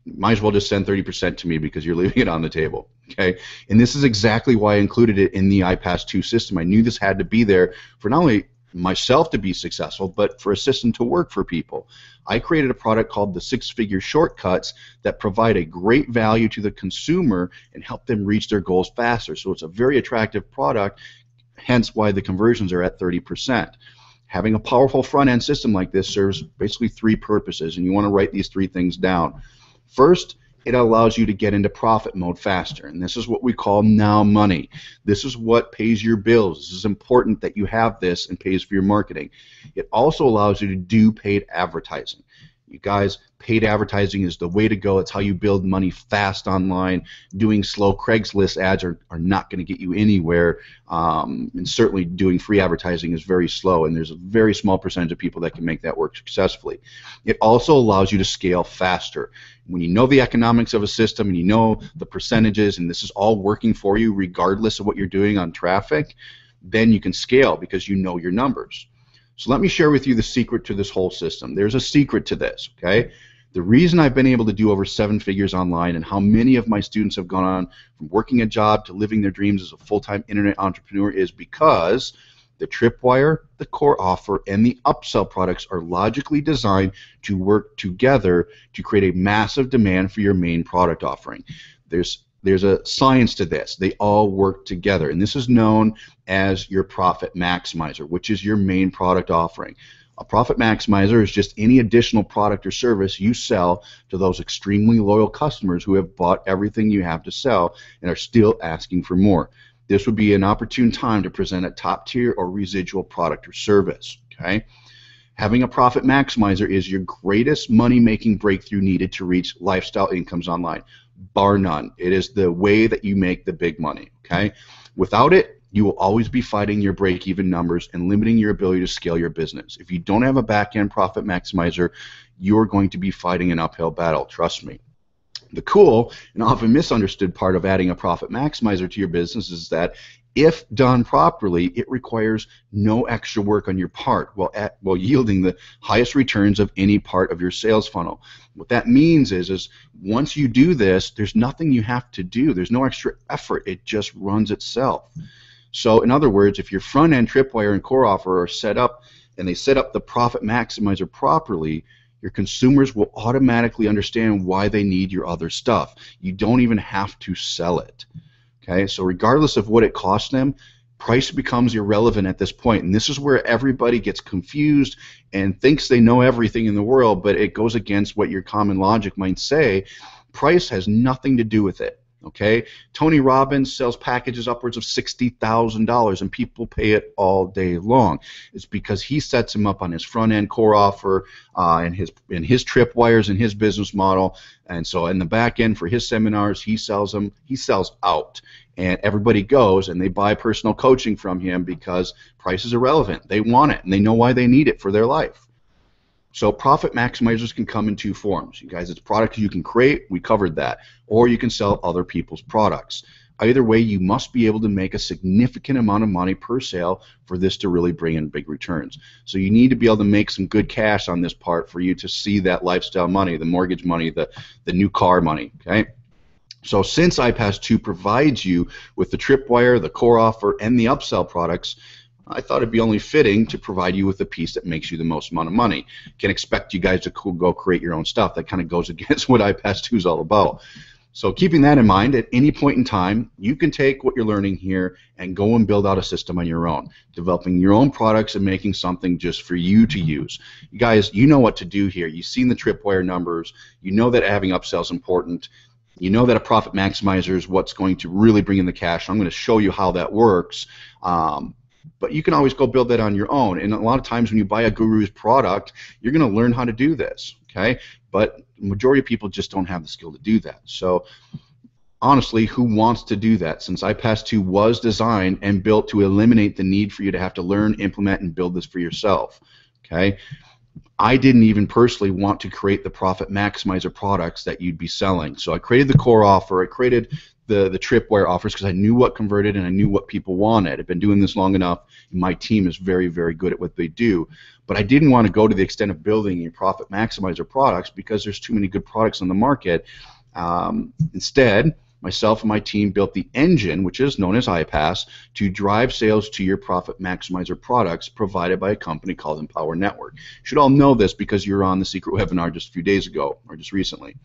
might as well just send 30% to me because you're leaving it on the table. Okay, and this is exactly why I included it in the iPAS2 system. I knew this had to be there for not only myself to be successful, but for a system to work for people. I created a product called the 6-Figure Shortcuts that provide a great value to the consumer and help them reach their goals faster. So it's a very attractive product, hence why the conversions are at 30%. Having a powerful front-end system like this serves basically 3 purposes, and you want to write these 3 things down. First, it allows you to get into profit mode faster, and this is what we call now money. This is what pays your bills. This is important that you have this and pays for your marketing. It also allows you to do paid advertising. You guys, paid advertising is the way to go. It's how you build money fast online. Doing slow Craigslist ads are not going to get you anywhere, and certainly doing free advertising is very slow, and there's a very small percentage of people that can make that work successfully. It also allows you to scale faster. When you know the economics of a system and you know the percentages and this is all working for you regardless of what you're doing on traffic, then you can scale because you know your numbers. So let me share with you the secret to this whole system. There's a secret to this, okay? The reason I've been able to do over 7 figures online and how many of my students have gone on from working a job to living their dreams as a full-time internet entrepreneur is because the tripwire, the core offer, and the upsell products are logically designed to work together to create a massive demand for your main product offering. There's a science to this. They all work together, and this is known as your profit maximizer, which is your main product offering. A profit maximizer is just any additional product or service you sell to those extremely loyal customers who have bought everything you have to sell and are still asking for more. This would be an opportune time to present a top tier or residual product or service. Okay? Having a profit maximizer is your greatest money-making breakthrough needed to reach lifestyle incomes online. Bar none. It is the way that you make the big money. Okay? Without it, you will always be fighting your break-even numbers and limiting your ability to scale your business. If you don't have a back-end profit maximizer, you're going to be fighting an uphill battle. Trust me. The cool and often misunderstood part of adding a profit maximizer to your business is that if done properly, it requires no extra work on your part while yielding the highest returns of any part of your sales funnel. What that means is once you do this, there's nothing you have to do. There's no extra effort. It just runs itself. So in other words, if your front-end tripwire and core offer are set up and they set up the profit maximizer properly, your consumers will automatically understand why they need your other stuff. You don't even have to sell it. Okay, so regardless of what it costs them, price becomes irrelevant at this point, and this is where everybody gets confused and thinks they know everything in the world, but it goes against what your common logic might say. Price has nothing to do with it. Okay, Tony Robbins sells packages upwards of $60,000, and people pay it all day long. It's because he sets them up on his front end core offer, and his tripwires and his business model. And so in the back end for his seminars, he sells them. He sells out, and everybody goes and they buy personal coaching from him because price is irrelevant. They want it and they know why they need it for their life. So profit maximizers can come in two forms. You guys, it's products you can create, we covered that, or you can sell other people's products. Either way, you must be able to make a significant amount of money per sale for this to really bring in big returns. So you need to be able to make some good cash on this part for you to see that lifestyle money, the mortgage money, the new car money, okay? So since iPAS2 provides you with the tripwire, the core offer, and the upsell products, I thought it'd be only fitting to provide you with a piece that makes you the most amount of money. Can't expect you guys to go create your own stuff. That kind of goes against what iPAS2 is all about. So keeping that in mind, at any point in time, you can take what you're learning here and go and build out a system on your own, developing your own products and making something just for you to use. You guys, you know what to do here. You've seen the tripwire numbers. You know that having upsell is important. You know that a profit maximizer is what's going to really bring in the cash. I'm going to show you how that works. But you can always go build that on your own. And a lot of times when you buy a guru's product, you're going to learn how to do this, okay? But the majority of people just don't have the skill to do that. So honestly, who wants to do that? Since iPAS2 was designed and built to eliminate the need for you to have to learn, implement, and build this for yourself, okay? I didn't even personally want to create the profit maximizer products that you'd be selling. So I created the core offer. I created the tripwire offers because I knew what converted and I knew what people wanted. I've been doing this long enough, and my team is very, very good at what they do. But I didn't want to go to the extent of building your profit maximizer products because there's too many good products on the market. Instead, myself and my team built the engine, which is known as iPAS, to drive sales to your profit maximizer products provided by a company called Empower Network. You should all know this because you were on the secret webinar just a few days ago or just recently.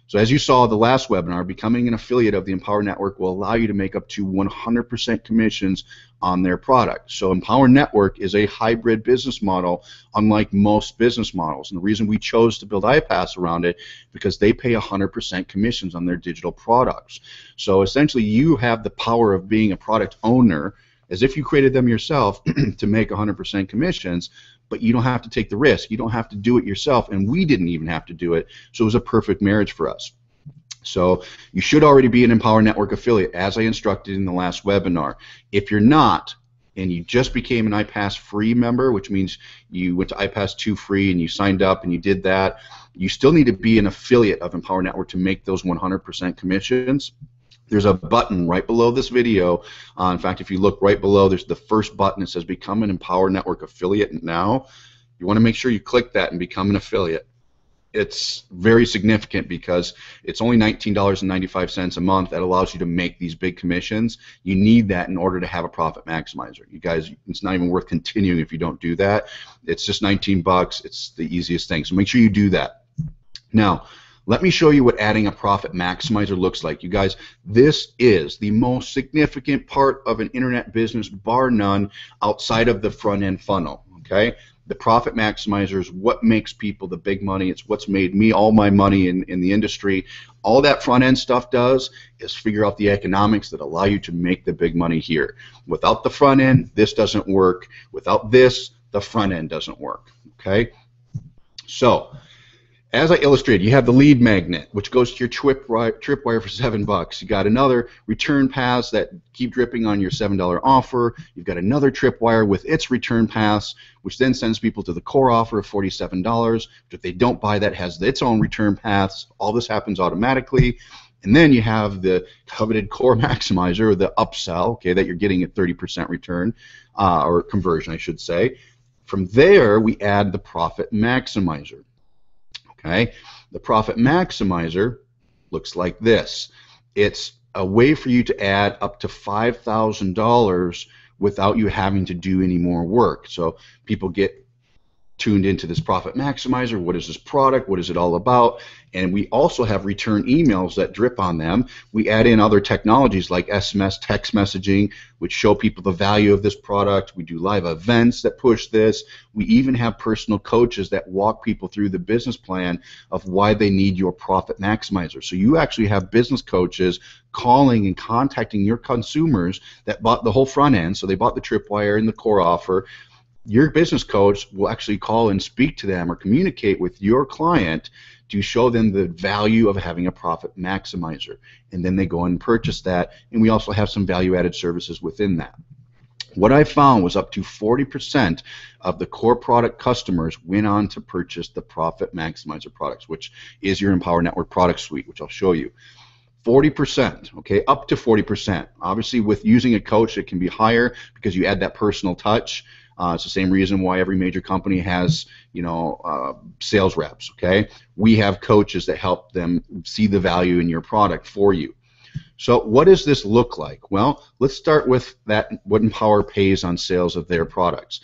So as you saw the last webinar, becoming an affiliate of the Empower Network will allow you to make up to 100% commissions on their product. So Empower Network is a hybrid business model, unlike most business models. And the reason we chose to build iPAS around it because they pay 100% commissions on their digital products. So essentially you have the power of being a product owner as if you created them yourself to make 100% commissions, but you don't have to take the risk. You don't have to do it yourself, and we didn't even have to do it, so it was a perfect marriage for us. So you should already be an Empower Network affiliate, as I instructed in the last webinar. If you're not, and you just became an iPAS free member, which means you went to iPAS2 free and you signed up and you did that, you still need to be an affiliate of Empower Network to make those 100% commissions. There's a button right below this video. In fact, if you look right below, there's the first button that says Become an Empower Network Affiliate Now. You want to make sure you click that and become an affiliate. It's very significant because it's only $19.95 a month that allows you to make these big commissions. You need that in order to have a profit maximizer. You guys, it's not even worth continuing if you don't do that. It's just 19 bucks. It's the easiest thing. So make sure you do that. Now, let me show you what adding a profit maximizer looks like. You guys, this is the most significant part of an internet business, bar none, outside of the front end funnel, okay? The profit maximizer is what makes people the big money. It's what's made me all my money in the industry. All that front end stuff does is figure out the economics that allow you to make the big money here. Without the front end, this doesn't work. Without this, the front end doesn't work, okay? So, as I illustrated, you have the lead magnet, which goes to your tripwire for $7. You got another return paths that keep dripping on your $7 offer. You've got another tripwire with its return paths, which then sends people to the core offer of $47. If they don't buy that, has its own return paths. All this happens automatically. And then you have the coveted core maximizer, or the upsell, okay, that you're getting at 30% return, or conversion, I should say. From there, we add the profit maximizer. Okay, the profit maximizer looks like this. It's a way for you to add up to $5,000 without you having to do any more work. So people get tuned into this profit maximizer. What is this product? What is it all about? And we also have return emails that drip on them. We add in other technologies like SMS text messaging, which show people the value of this product. We do live events that push this. We even have personal coaches that walk people through the business plan of why they need your profit maximizer. So you actually have business coaches calling and contacting your consumers that bought the whole front end. So they bought the tripwire and the core offer. Your business coach will actually call and speak to them or communicate with your client to show them the value of having a profit maximizer. And then they go and purchase that, and we also have some value-added services within that. What I found was up to 40% of the core product customers went on to purchase the profit maximizer products, which is your Empower Network product suite, which I'll show you. 40%, okay, up to 40%. Obviously, with using a coach, it can be higher because you add that personal touch. It's the same reason why every major company has, sales reps, okay? We have coaches that help them see the value in your product for you. So what does this look like? Well, let's start with what Empower pays on sales of their products.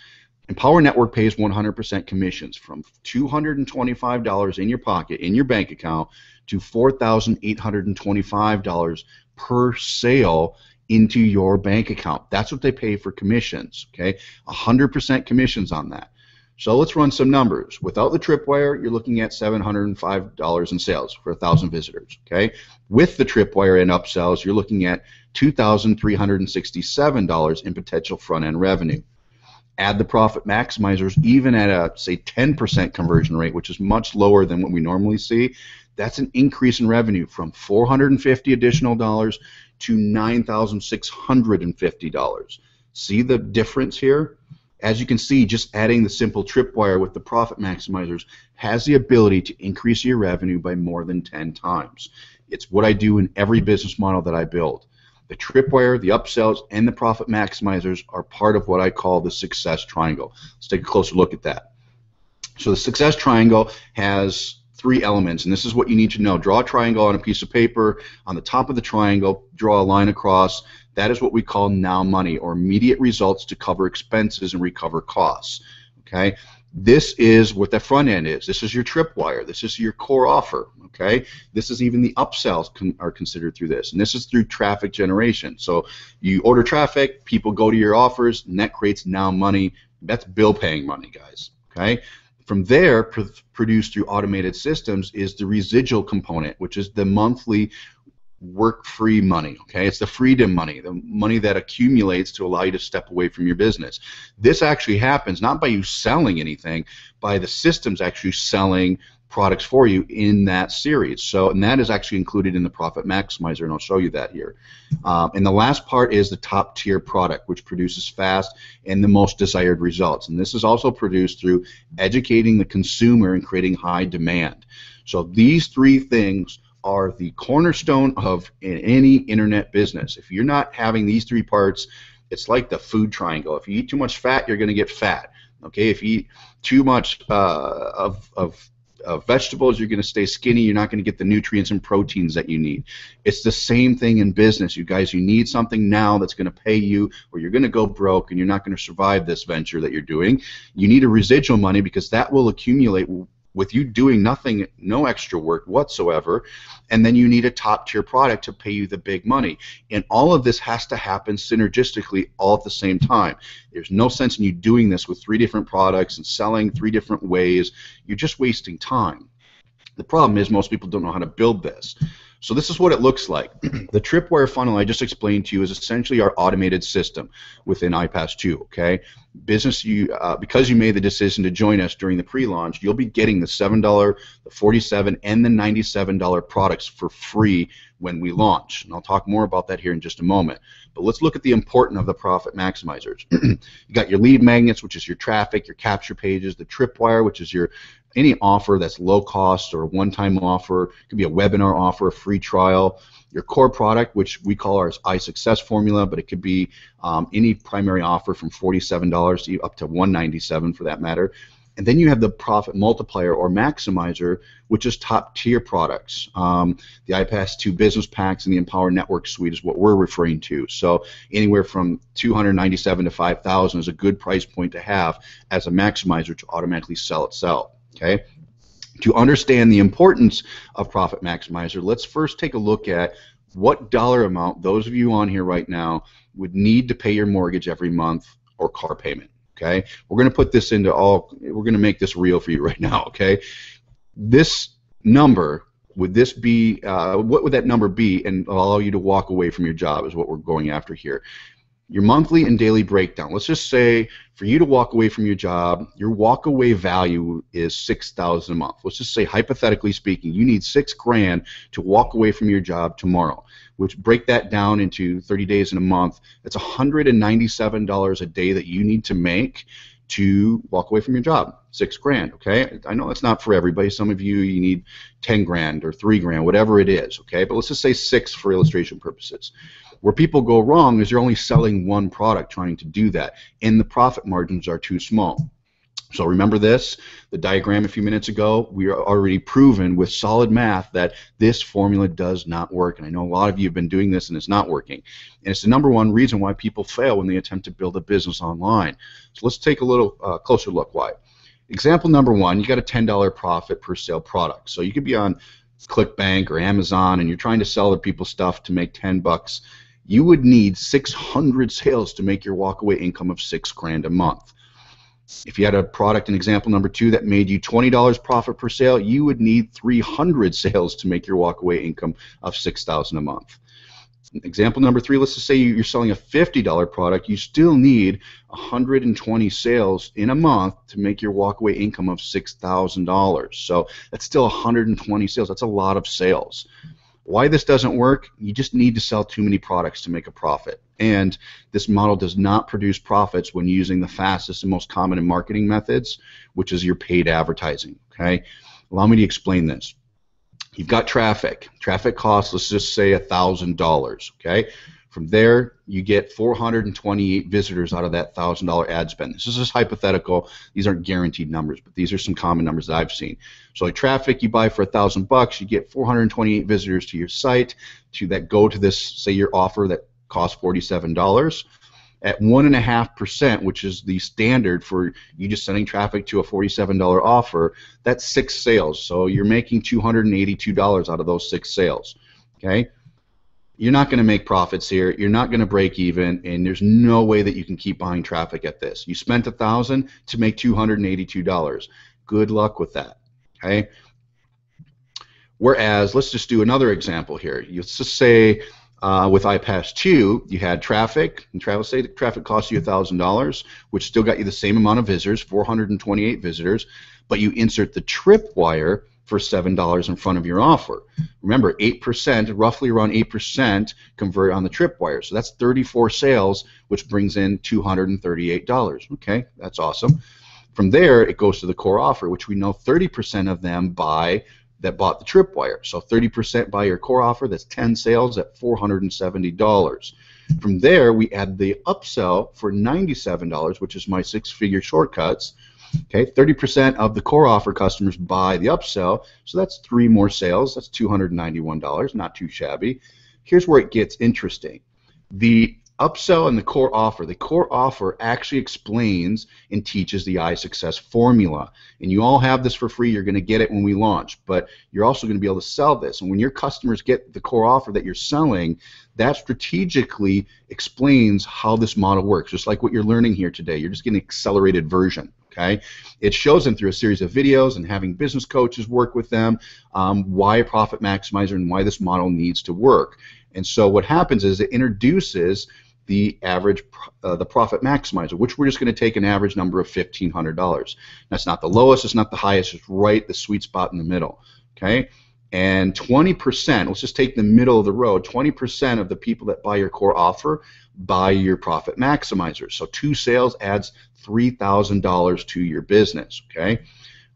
Empower Network pays 100% commissions from $225 in your pocket, in your bank account, to $4,825 per sale into your bank account. That's what they pay for commissions, okay? 100% commissions on that. So let's run some numbers. Without the tripwire, you're looking at $705 in sales for 1,000 visitors, okay? With the tripwire and upsells, you're looking at $2,367 in potential front-end revenue. Add the profit maximizers, even at a, say, 10% conversion rate, which is much lower than what we normally see. That's an increase in revenue from $450 additional dollars to $9,650. See the difference here? As you can see, just adding the simple tripwire with the profit maximizers has the ability to increase your revenue by more than 10 times. It's what I do in every business model that I build. The tripwire, the upsells, and the profit maximizers are part of what I call the success triangle. Let's take a closer look at that. So the success triangle has 3 elements, and this is what you need to know. Draw a triangle on a piece of paper. On the top of the triangle, draw a line across. That is what we call now money, or immediate results to cover expenses and recover costs. Okay? This is what the front end is. This is your tripwire. This is your core offer. Okay? This is even the upsells are considered through this, and this is through traffic generation. So you order traffic, people go to your offers, and that creates now money. That's bill paying money, guys. Okay? From there, produced through automated systems, is the residual component, which is the monthly work-free money. Okay, it's the freedom money, the money that accumulates to allow you to step away from your business. This actually happens not by you selling anything, by the systems actually selling products for you in that series. So, and that is actually included in the profit maximizer, and I'll show you that here. And the last part is the top tier product, which produces fast and the most desired results. And this is also produced through educating the consumer and creating high demand. So these 3 things are the cornerstone of any internet business. If you're not having these 3 parts, it's like the food triangle. If you eat too much fat, you're going to get fat. Okay, if you eat too much of vegetables, you're going to stay skinny. You're not going to get the nutrients and proteins that you need. It's the same thing in business, you guys. You need something now that's going to pay you, or you're going to go broke and you're not going to survive this venture that you're doing. You need a residual money because that will accumulate with you doing nothing, no extra work whatsoever, and then you need a top-tier product to pay you the big money. And all of this has to happen synergistically all at the same time. There's no sense in you doing this with 3 different products and selling 3 different ways. You're just wasting time. The problem is most people don't know how to build this. So this is what it looks like. The tripwire funnel I just explained to you is essentially our automated system within iPAS2. Okay, business, because you made the decision to join us during the pre-launch, you'll be getting the $7, the $47, and the $97 products for free when we launch. And I'll talk more about that here in just a moment. But let's look at the importance of the profit maximizers. You got your lead magnets, which is your traffic, your capture pages, the tripwire, which is your any offer that's low cost or a one-time offer. It could be a webinar offer, a free trial. Your core product, which we call our iSuccess formula, but it could be any primary offer from $47 to up to $197 for that matter. And then you have the profit multiplier or maximizer, which is top tier products. The iPAS2 business packs and the Empower Network suite is what we're referring to. So anywhere from $297 to $5,000 is a good price point to have as a maximizer to automatically sell itself. Okay. To understand the importance of Profit Maximizer, let's first take a look at what dollar amount those of you on here right now would need to pay your mortgage every month or car payment. Okay, we're going to put this into we're going to make this real for you right now. Okay, this number, would this be, what would that number be and allow you to walk away from your job is what we're going after here. Your monthly and daily breakdown. Let's just say for you to walk away from your job, your walk away value is $6,000 a month. Let's just say, hypothetically speaking, you need $6,000 to walk away from your job tomorrow, which break that down into 30 days in a month. That's $197 a day that you need to make to walk away from your job. $6,000. Okay, I know it's not for everybody. Some of you need $10,000 or $3,000, whatever it is. Okay, but let's just say 6 for illustration purposes. Where people go wrong is you're only selling one product trying to do that, and the profit margins are too small. So remember this, the diagram a few minutes ago, we are already proven with solid math that this formula does not work. And I know a lot of you have been doing this and it's not working. And it's the #1 reason why people fail when they attempt to build a business online. So let's take a little closer look why. Example #1, you got a $10 profit per sale product. So you could be on ClickBank or Amazon and you're trying to sell other people's stuff to make 10 bucks. You would need 600 sales to make your walkaway income of $6,000 a month. If you had a product in example #2 that made you $20 profit per sale, you would need 300 sales to make your walkaway income of $6,000 a month. Example #3, let's just say you're selling a $50 product, you still need 120 sales in a month to make your walkaway income of $6,000. So that's still 120 sales. That's a lot of sales. Why this doesn't work? You just need to sell too many products to make a profit. And this model does not produce profits when using the fastest and most common in marketing methods, which is your paid advertising. Okay? Allow me to explain this. You've got traffic. Traffic costs, let's just say $1,000. Okay? From there, you get 428 visitors out of that $1,000 ad spend. This is just hypothetical. These aren't guaranteed numbers, but these are some common numbers that I've seen. So like traffic, you buy for $1,000, you get 428 visitors to your site that go to this, say, your offer that costs $47. At 1.5%, which is the standard for you just sending traffic to a $47 offer, that's 6 sales. So you're making $282 out of those 6 sales. Okay? You're not going to make profits here. You're not going to break even, and there's no way that you can keep buying traffic at this. You spent $1,000 to make $282. Good luck with that. Okay. Whereas, let's just do another example here. Let's just say with iPAS2, you had traffic, and say traffic cost you $1,000, which still got you the same amount of visitors, 428 visitors, but you insert the tripwire for $7 in front of your offer. Remember, 8%, roughly around 8%, convert on the tripwire. So that's 34 sales, which brings in $238. Okay, that's awesome. From there, it goes to the core offer, which we know 30% of them buy that bought the tripwire. So 30% buy your core offer, that's 10 sales at $470. From there, we add the upsell for $97, which is my 6-figure shortcuts. Okay, 30% of the core offer customers buy the upsell, so that's 3 more sales. That's $291, not too shabby. Here's where it gets interesting. The upsell and the core offer actually explains and teaches the iSuccess formula. And you all have this for free. You're going to get it when we launch, but you're also going to be able to sell this. And when your customers get the core offer that you're selling, that strategically explains how this model works, just like what you're learning here today. You're just getting an accelerated version. Okay, it shows them through a series of videos and having business coaches work with them why a profit maximizer and why this model needs to work. And so what happens is it introduces the average, the profit maximizer, which we're just going to take an average number of $1,500. That's not the lowest, it's not the highest, it's right the sweet spot in the middle. Okay, and 20%, let's just take the middle of the road, 20% of the people that buy your core offer buy your profit maximizer. So 2 sales adds $3,000 to your business. Okay,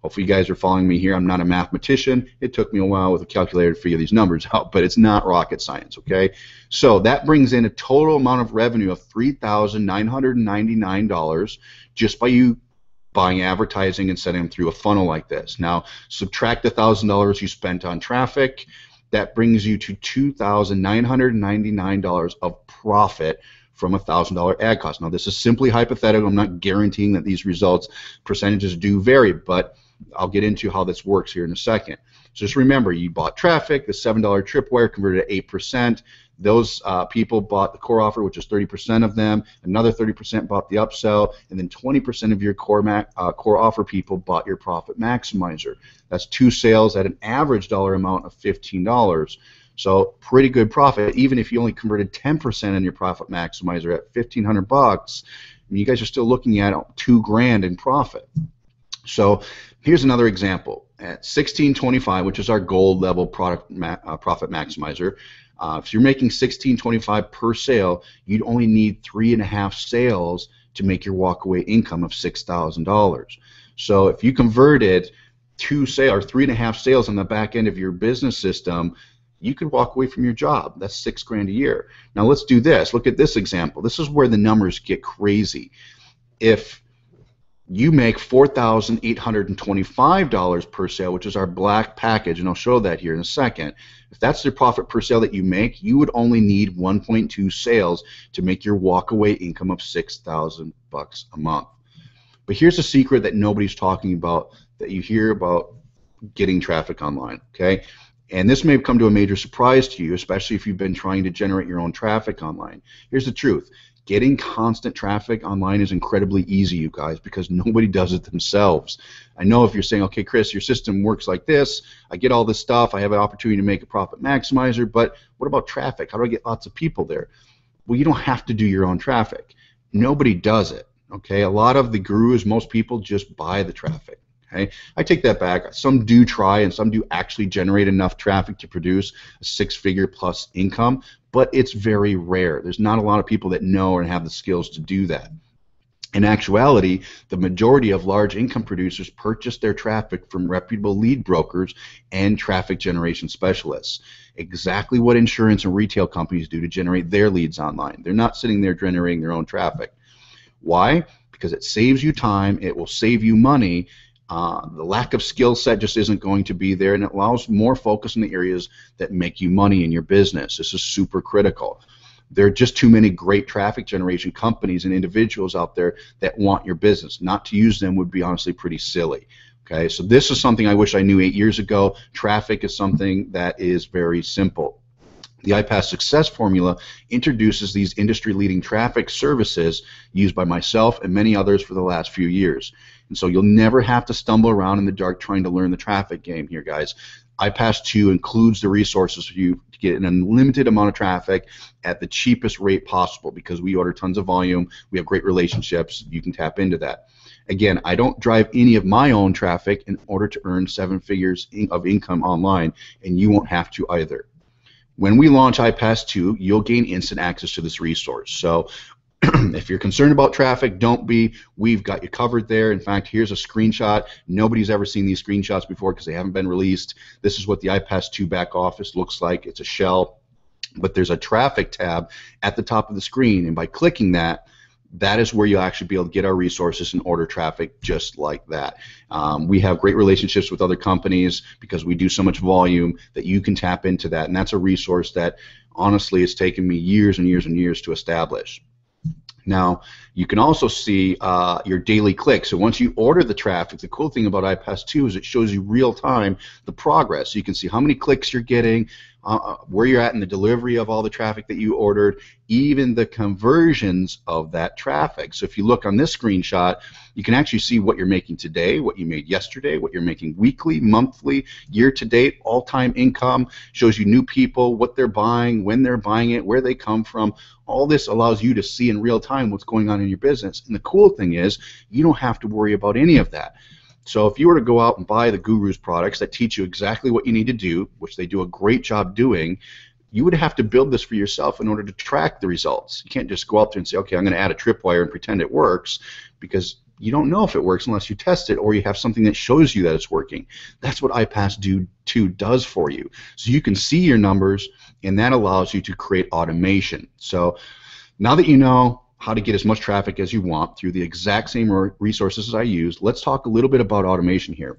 hopefully you guys are following me here. I'm not a mathematician. It took me a while with a calculator to figure these numbers out, but it's not rocket science. Okay, so that brings in a total amount of revenue of $3,999 just by you buying advertising and sending them through a funnel like this. Now, subtract the $1,000 you spent on traffic. That brings you to $2,999 of profit from a $1,000 ad cost. Now, this is simply hypothetical. I'm not guaranteeing that these results percentages do vary, but I'll get into how this works here in a second. So just remember, you bought traffic, the $7 tripwire converted at 8%. Those people bought the core offer, which is 30% of them. Another 30% bought the upsell, and then 20% of your core offer people bought your profit maximizer. That's 2 sales at an average dollar amount of $15. So pretty good profit, even if you only converted 10% on your profit maximizer at $1,500. You guys are still looking at $2,000 in profit. So here's another example. At $16.25, which is our gold level profit maximizer, if you're making $16.25 per sale, you'd only need 3.5 sales to make your walkaway income of $6,000. So if you converted 2 sales or 3.5 sales on the back end of your business system, you could walk away from your job. That's $6,000 a year. Now let's do this. Look at this example. This is where the numbers get crazy. If you make $4,825 per sale, which is our black package, and I'll show that here in a second. If that's the profit per sale that you make, you would only need 1.2 sales to make your walkaway income of $6,000 a month. But here's a secret that nobody's talking about, that you hear about getting traffic online, okay? And this may come to a major surprise to you, especially if you've been trying to generate your own traffic online. Here's the truth. Getting constant traffic online is incredibly easy, you guys, because nobody does it themselves. I know if you're saying, okay, Chris, your system works like this, I get all this stuff, I have an opportunity to make a profit maximizer, but what about traffic? How do I get lots of people there? Well, you don't have to do your own traffic. Nobody does it, okay? A lot of the gurus, most people just buy the traffic. Okay? I take that back. Some do try, and some do actually generate enough traffic to produce a 6-figure plus income, but it's very rare. There's not a lot of people that know and have the skills to do that. In actuality, the majority of large income producers purchase their traffic from reputable lead brokers and traffic generation specialists. Exactly what insurance and retail companies do to generate their leads online. They're not sitting there generating their own traffic. Why? Because it saves you time, it will save you money. The lack of skill set just isn't going to be there, and it allows more focus in the areas that make you money in your business. This is super critical. There are just too many great traffic generation companies and individuals out there that want your business. Not to use them would be honestly pretty silly. Okay, so this is something I wish I knew 8 years ago. Traffic is something that is very simple. The iPAS success formula introduces these industry-leading traffic services used by myself and many others for the last few years. And so you'll never have to stumble around in the dark trying to learn the traffic game here, guys. iPAS2 includes the resources for you to get an unlimited amount of traffic at the cheapest rate possible because we order tons of volume. We have great relationships. You can tap into that. Again, I don't drive any of my own traffic in order to earn 7 figures of income online, and you won't have to either. When we launch iPAS2, you'll gain instant access to this resource. So if you're concerned about traffic, don't be. We've got you covered there. In fact, here's a screenshot. Nobody's ever seen these screenshots before because they haven't been released. This is what the iPAS2 back office looks like. It's a shell, but there's a traffic tab at the top of the screen, and by clicking that, that is where you'll actually be able to get our resources and order traffic just like that. We have great relationships with other companies because we do so much volume that you can tap into that, and that's a resource that honestly it's taken me years and years and years to establish. Now, you can also see your daily clicks. So once you order the traffic, the cool thing about iPAS2 is it shows you real time the progress. So you can see how many clicks you're getting, where you're at in the delivery of all the traffic that you ordered, even the conversions of that traffic. So if you look on this screenshot, you can actually see what you're making today, what you made yesterday, what you're making weekly, monthly, year to date, all-time income, shows you new people, what they're buying, when they're buying it, where they come from. All this allows you to see in real time what's going on in your business. And the cool thing is you don't have to worry about any of that. So if you were to go out and buy the Guru's products that teach you exactly what you need to do, which they do a great job doing, you would have to build this for yourself in order to track the results. You can't just go out there and say, okay, I'm going to add a tripwire and pretend it works, because you don't know if it works unless you test it or you have something that shows you that it's working. That's what iPAS2 does for you. So you can see your numbers, and that allows you to create automation. So now that you know how to get as much traffic as you want through the exact same resources as I use, let's talk a little bit about automation here.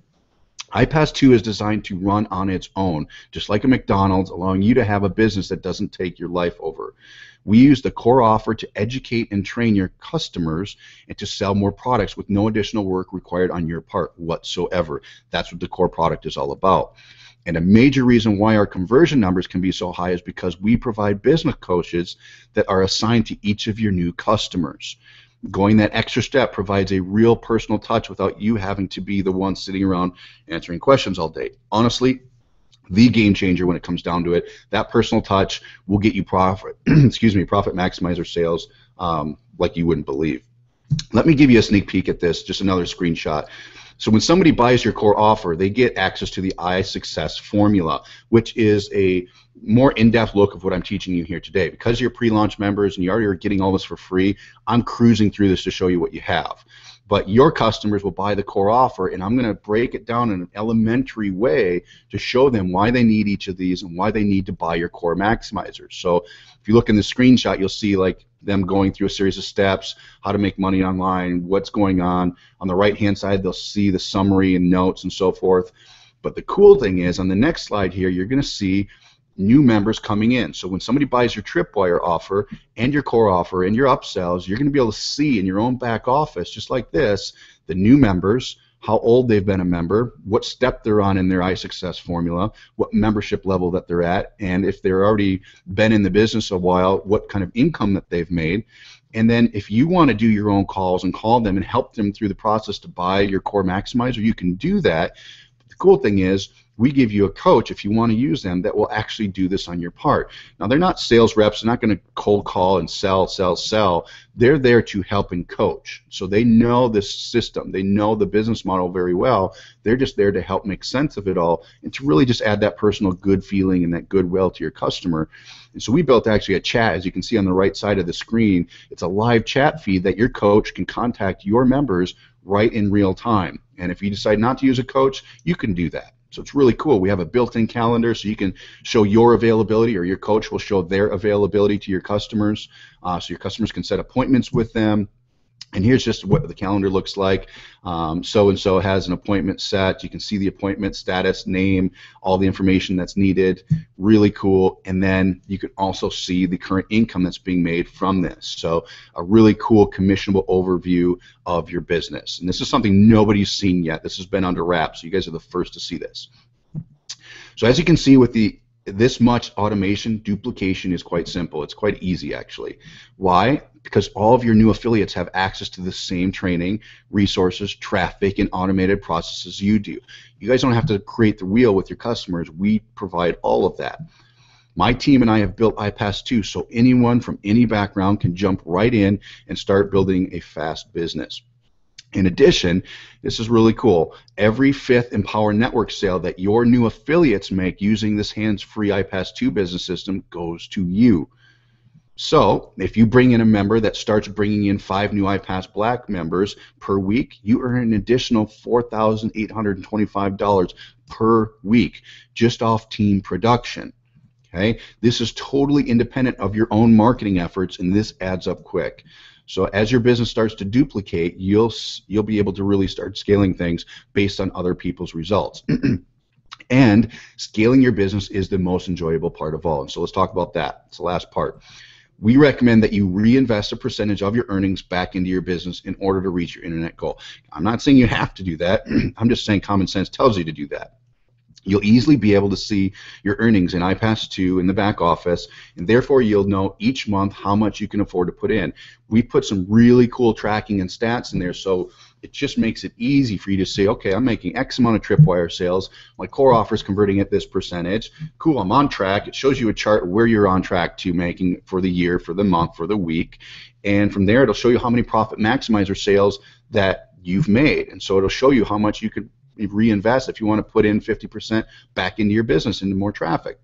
iPAS2 is designed to run on its own, just like a McDonald's, allowing you to have a business that doesn't take your life over. We use the core offer to educate and train your customers and to sell more products with no additional work required on your part whatsoever. That's what the core product is all about. And a major reason why our conversion numbers can be so high is because we provide business coaches that are assigned to each of your new customers. Going that extra step provides a real personal touch without you having to be the one sitting around answering questions all day. Honestly, the game changer when it comes down to it, that personal touch will get you profit maximizer sales like you wouldn't believe. Let me give you a sneak peek at this, just another screenshot. So when somebody buys your core offer, they get access to the iSuccess formula, which is a more in-depth look of what I'm teaching you here today. Because you're pre-launch members and you already are getting all this for free, I'm cruising through this to show you what you have. But your customers will buy the core offer, and I'm going to break it down in an elementary way to show them why they need each of these and why they need to buy your core maximizers. So if you look in the screenshot, you'll see like them going through a series of steps, how to make money online, what's going on. On the right-hand side, they'll see the summary and notes and so forth. But the cool thing is, on the next slide here, you're going to see new members coming in. So when somebody buys your Tripwire offer and your core offer and your upsells, you're going to be able to see in your own back office, just like this, the new members, how old they've been a member, what step they're on in their iSuccess formula, what membership level that they're at, and if they're already been in the business a while, what kind of income that they've made. And then if you want to do your own calls and call them and help them through the process to buy your core maximizer, you can do that. But the cool thing is, we give you a coach, if you want to use them, that will actually do this on your part. Now, they're not sales reps. They're not going to cold call and sell. They're there to help and coach. So they know this system. They know the business model very well. They're just there to help make sense of it all and to really just add that personal good feeling and that goodwill to your customer. And so we built actually a chat, as you can see on the right side of the screen. It's a live chat feed that your coach can contact your members right in real time. And if you decide not to use a coach, you can do that. So it's really cool. We have a built-in calendar, so you can show your availability, or your coach will show their availability to your customers, so your customers can set appointments with them. And here's just what the calendar looks like. So-and-so has an appointment set. You can see the appointment status, name, all the information that's needed. Really cool. And then you can also see the current income that's being made from this. So a really cool commissionable overview of your business. And this is something nobody's seen yet. This has been under wraps. So you guys are the first to see this. So as you can see with this much automation, duplication is quite simple. It's quite easy, actually. Why? Because all of your new affiliates have access to the same training, resources, traffic, and automated processes you do. You guys don't have to create the wheel with your customers. We provide all of that. My team and I have built iPAS2, so anyone from any background can jump right in and start building a fast business. In addition, this is really cool. Every fifth Empower Network sale that your new affiliates make using this hands-free iPAS2 business system goes to you. So if you bring in a member that starts bringing in 5 new iPAS Black members per week, you earn an additional $4,825 per week just off team production. Okay? This is totally independent of your own marketing efforts, and this adds up quick. So as your business starts to duplicate, you'll be able to really start scaling things based on other people's results. And scaling your business is the most enjoyable part of all. And so let's talk about that. It's the last part. We recommend that you reinvest a percentage of your earnings back into your business in order to reach your internet goal. I'm not saying you have to do that. I'm just saying common sense tells you to do that. You'll easily be able to see your earnings in iPAS2 in the back office, and therefore you'll know each month how much you can afford to put in. We put some really cool tracking and stats in there, so it just makes it easy for you to say, okay, I'm making X amount of Tripwire sales, my core offer is converting at this percentage, cool, I'm on track. It shows you a chart where you're on track to making for the year, for the month, for the week, and from there it'll show you how many profit maximizer sales that you've made, and so it'll show you how much you could reinvest if you want to put in 50% back into your business, into more traffic.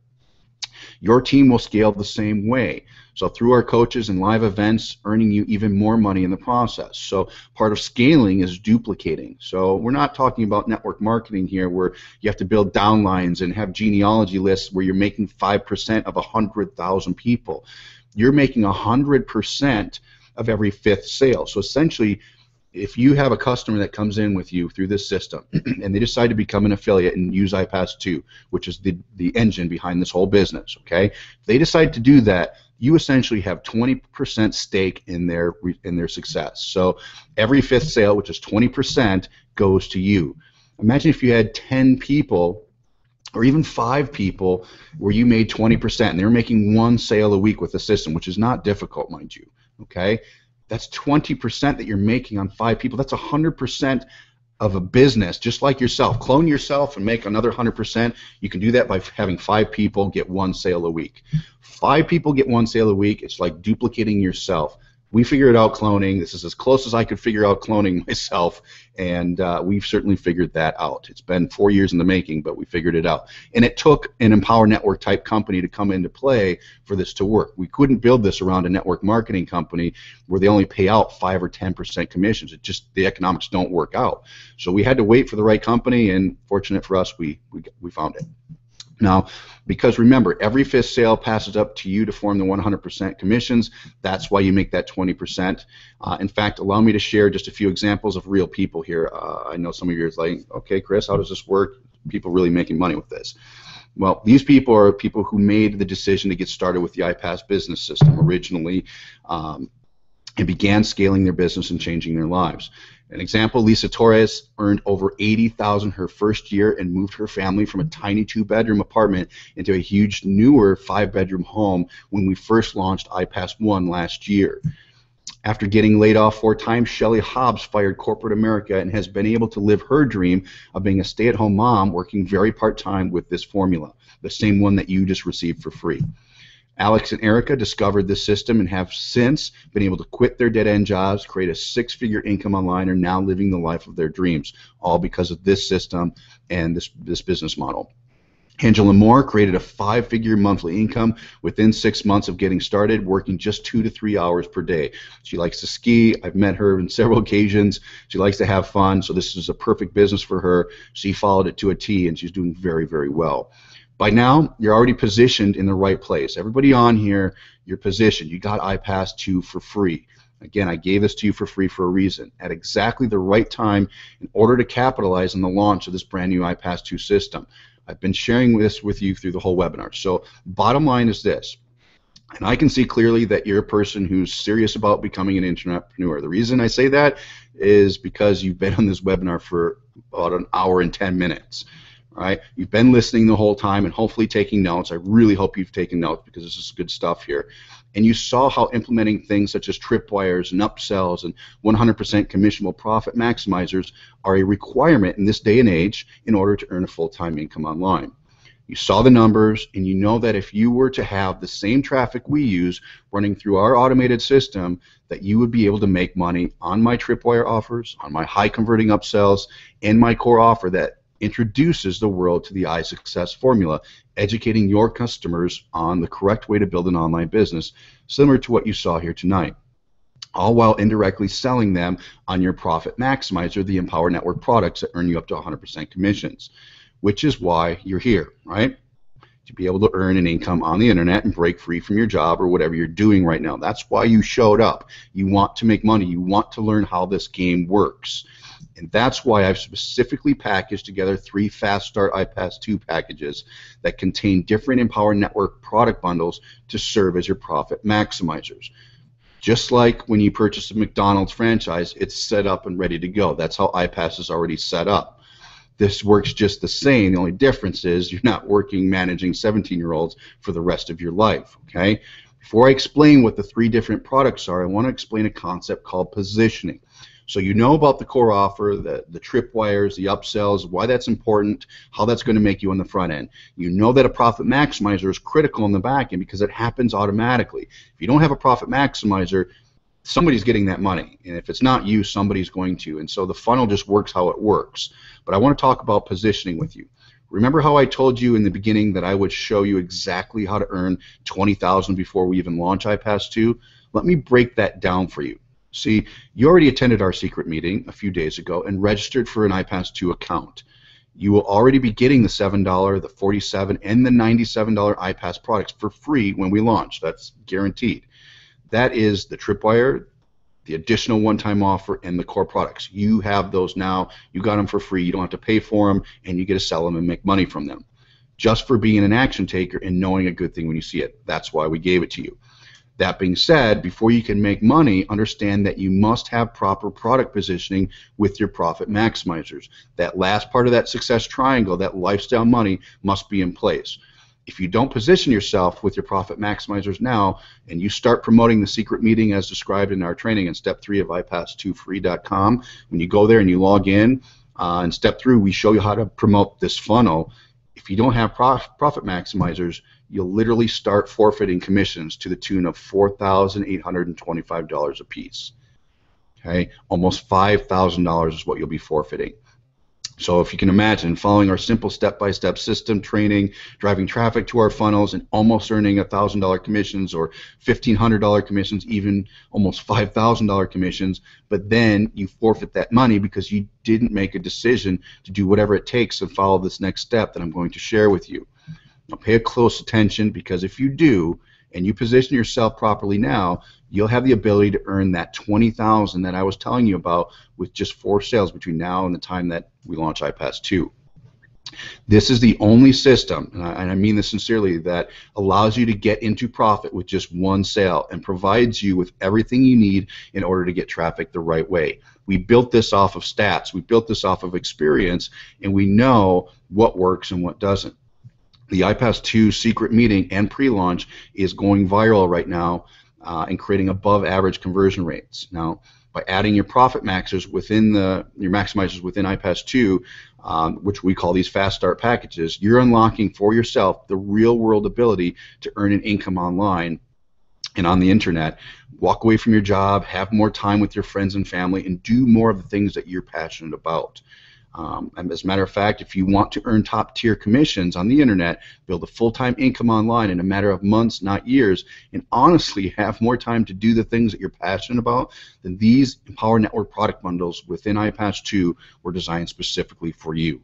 Your team will scale the same way. So through our coaches and live events, earning you even more money in the process. So part of scaling is duplicating. So we're not talking about network marketing here where you have to build downlines and have genealogy lists where you're making 5% of 100,000 people. You're making 100% of every 5th sale. So essentially, if you have a customer that comes in with you through this system and they decide to become an affiliate and use iPAS2, which is the engine behind this whole business, okay? If they decide to do that, you essentially have 20% stake in their success. So every 5th sale, which is 20%, goes to you. Imagine if you had 10 people or even 5 people where you made 20% and they were making 1 sale a week with the system, which is not difficult, mind you, okay? That's 20% that you're making on 5 people. That's 100% of a business, just like yourself. Clone yourself and make another 100%. You can do that by having 5 people get 1 sale a week. 5 people get 1 sale a week. It's like duplicating yourself. We figured out cloning. This is as close as I could figure out cloning myself, and we've certainly figured that out. It's been 4 years in the making, but we figured it out. And it took an Empower Network type company to come into play for this to work. We couldn't build this around a network marketing company where they only pay out 5 or 10% commissions. It just, the economics don't work out. So we had to wait for the right company, and fortunate for us, we found it. Now, because remember, every 5th sale passes up to you to form the 100% commissions. That's why you make that 20%. In fact, allow me to share just a few examples of real people here. I know some of you are like, okay, Chris, how does this work? People really making money with this. Well, these people are people who made the decision to get started with the iPAS business system originally and began scaling their business and changing their lives. An example, Lisa Torres earned over $80,000 her first year and moved her family from a tiny 2-bedroom apartment into a huge, newer 5-bedroom home when we first launched iPAS1 last year. After getting laid off 4 times, Shelly Hobbs fired corporate America and has been able to live her dream of being a stay-at-home mom working very part-time with this formula, the same one that you just received for free. Alex and Erica discovered this system and have since been able to quit their dead-end jobs, create a 6-figure income online, and are now living the life of their dreams, all because of this system and this business model. Angela Moore created a 5-figure monthly income within 6 months of getting started, working just 2 to 3 hours per day. She likes to ski. I've met her on several occasions. She likes to have fun, so this is a perfect business for her. She followed it to a T, and she's doing very, very well. By now, you're already positioned in the right place. Everybody on here, you're positioned. You got iPAS2 for free. Again, I gave this to you for free for a reason. At exactly the right time in order to capitalize on the launch of this brand new iPAS2 system. I've been sharing this with you through the whole webinar. So bottom line is this. And I can see clearly that you're a person who's serious about becoming an entrepreneur. The reason I say that is because you've been on this webinar for about an hour and 10 minutes. Right? You've been listening the whole time and hopefully taking notes. I really hope you've taken notes because this is good stuff here. And you saw how implementing things such as tripwires and upsells and 100% commissionable profit maximizers are a requirement in this day and age in order to earn a full-time income online. You saw the numbers, and you know that if you were to have the same traffic we use running through our automated system, that you would be able to make money on my tripwire offers, on my high converting upsells, and my core offer that introduces the world to the iSuccess formula, educating your customers on the correct way to build an online business, similar to what you saw here tonight, all while indirectly selling them on your Profit Maximizer, the Empower Network products that earn you up to 100% commissions, which is why you're here, right? To be able to earn an income on the internet and break free from your job or whatever you're doing right now. That's why you showed up. You want to make money. You want to learn how this game works. And that's why I've specifically packaged together 3 Fast Start iPAS2 packages that contain different Empower Network product bundles to serve as your profit maximizers. Just like when you purchase a McDonald's franchise, it's set up and ready to go. That's how iPAS is already set up. This works just the same. The only difference is you're not managing 17-year-olds for the rest of your life, okay? Before I explain what the 3 different products are, I want to explain a concept called positioning. So you know about the core offer, the tripwires, the upsells, why that's important, how that's going to make you on the front end. You know that a profit maximizer is critical on the back end because it happens automatically. If you don't have a profit maximizer, somebody's getting that money. And if it's not you, somebody's going to. And so the funnel just works how it works. But I want to talk about positioning with you. Remember how I told you in the beginning that I would show you exactly how to earn $20,000 before we even launch iPAS2? Let me break that down for you. See, you already attended our secret meeting a few days ago and registered for an iPAS2 account. You will already be getting the $7, the $47, and the $97 iPAS products for free when we launch. That's guaranteed. That is the tripwire, the additional one-time offer, and the core products. You have those now. You got them for free. You don't have to pay for them, and you get to sell them and make money from them, just for being an action taker and knowing a good thing when you see it. That's why we gave it to you. That being said, before you can make money, understand that you must have proper product positioning with your profit maximizers. That last part of that success triangle, that lifestyle money, must be in place. If you don't position yourself with your profit maximizers now, and you start promoting the secret meeting as described in our training in step 3 of iPAS2free.com, when you go there and you log in, in step 3 we show you how to promote this funnel. If you don't have profit maximizers, you'll literally start forfeiting commissions to the tune of $4,825 a piece. Okay, almost $5,000 is what you'll be forfeiting. So if you can imagine following our simple step-by-step system training, driving traffic to our funnels, and almost earning $1,000 commissions or $1,500 commissions, even almost $5,000 commissions, but then you forfeit that money because you didn't make a decision to do whatever it takes to follow this next step that I'm going to share with you. Now pay close attention, because if you do and you position yourself properly now, you'll have the ability to earn that $20,000 that I was telling you about with just 4 sales between now and the time that we launch iPAS2. This is the only system, and I mean this sincerely, that allows you to get into profit with just 1 sale and provides you with everything you need in order to get traffic the right way. We built this off of stats. We built this off of experience, and we know what works and what doesn't. The iPAS2 secret meeting and pre-launch is going viral right now and creating above average conversion rates. Now, by adding your profit maxers within your maximizers within iPAS2, which we call these fast start packages, you're unlocking for yourself the real world ability to earn an income online and on the internet, walk away from your job, have more time with your friends and family, and do more of the things that you're passionate about. And as a matter of fact, if you want to earn top-tier commissions on the internet, build a full-time income online in a matter of months, not years, and honestly have more time to do the things that you're passionate about, then these Empower Network product bundles within iPAS2 were designed specifically for you.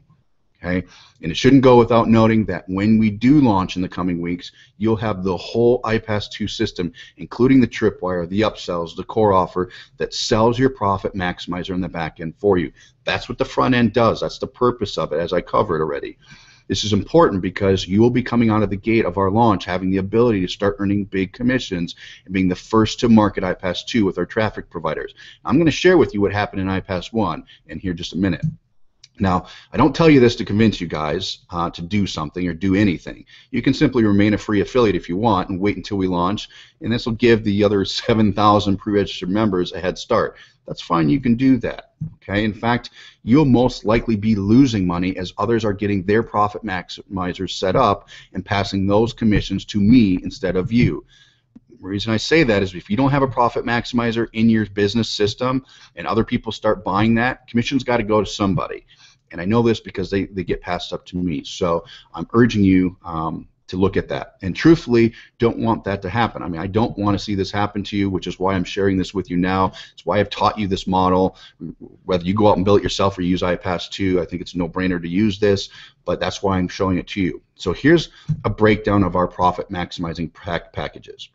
Okay? And it shouldn't go without noting that when we do launch in the coming weeks, you'll have the whole iPAS2 system, including the tripwire, the upsells, the core offer that sells your profit maximizer on the back end for you. That's what the front end does. That's the purpose of it, as I covered already. This is important because you will be coming out of the gate of our launch having the ability to start earning big commissions and being the first to market iPAS2 with our traffic providers. I'm going to share with you what happened in iPAS1 in here just a minute. Now, I don't tell you this to convince you guys to do something or do anything. You can simply remain a free affiliate if you want and wait until we launch, and this will give the other 7,000 pre-registered members a head start. That's fine, you can do that. Okay? In fact, you'll most likely be losing money as others are getting their profit maximizers set up and passing those commissions to me instead of you. The reason I say that is if you don't have a profit maximizer in your business system and other people start buying that, commission's got to go to somebody. And I know this because they get passed up to me. So I'm urging you to look at that. And truthfully, don't want that to happen. I mean, I don't want to see this happen to you, which is why I'm sharing this with you now. It's why I've taught you this model. Whether you go out and build it yourself or use iPAS2, I think it's a no-brainer to use this, but that's why I'm showing it to you. So here's a breakdown of our profit maximizing packages.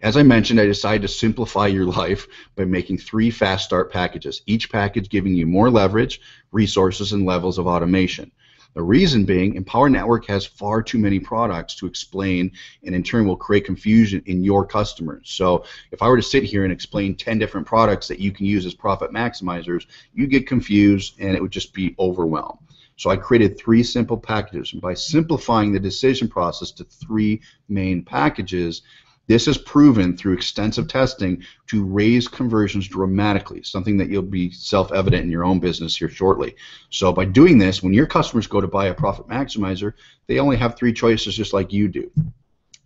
As I mentioned, I decided to simplify your life by making 3 fast start packages, each package giving you more leverage, resources, and levels of automation. The reason being, Empower Network has far too many products to explain, and in turn will create confusion in your customers. So if I were to sit here and explain 10 different products that you can use as profit maximizers, you'd get confused and it would just be overwhelmed. So I created 3 simple packages, and by simplifying the decision process to 3 main packages, this is proven through extensive testing to raise conversions dramatically, something that you'll be self-evident in your own business here shortly. So by doing this, when your customers go to buy a profit maximizer, they only have 3 choices just like you do.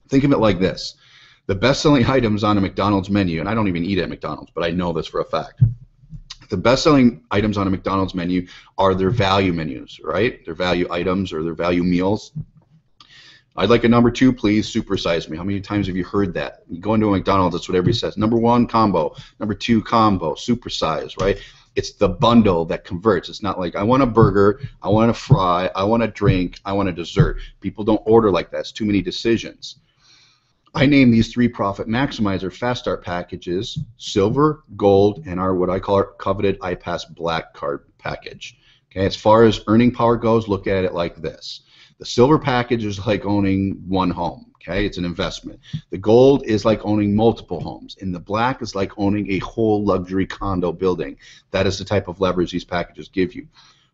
Think of it like this. The best-selling items on a McDonald's menu, and I don't even eat at McDonald's, but I know this for a fact. The best-selling items on a McDonald's menu are their value menus, right? Their value items or their value meals. I'd like a number 2, please. Supersize me. How many times have you heard that? You go into a McDonald's, that's what everybody says. Number 1, combo. Number 2, combo. Supersize, right? It's the bundle that converts. It's not like I want a burger, I want a fry, I want a drink, I want a dessert. People don't order like that. It's too many decisions. I name these 3 profit maximizer fast start packages silver, gold, and our what I call our coveted iPAS black card package. Okay, as far as earning power goes, look at it like this. The silver package is like owning one home. Okay, it's an investment. The gold is like owning multiple homes, and the black is like owning a whole luxury condo building. That is the type of leverage these packages give you.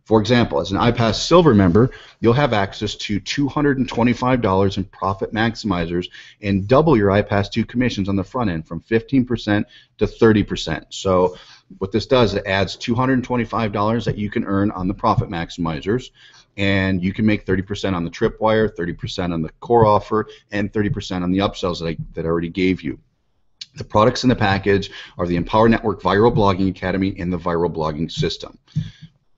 For example, as an iPAS Silver member, you'll have access to $225 in profit maximizers and double your iPAS2 commissions on the front end from 15% to 30%. So what this does, it adds $225 that you can earn on the profit maximizers, and you can make 30% on the tripwire, 30% on the core offer, and 30% on the upsells that I already gave you. The products in the package are the Empower Network Viral Blogging Academy and the Viral Blogging System.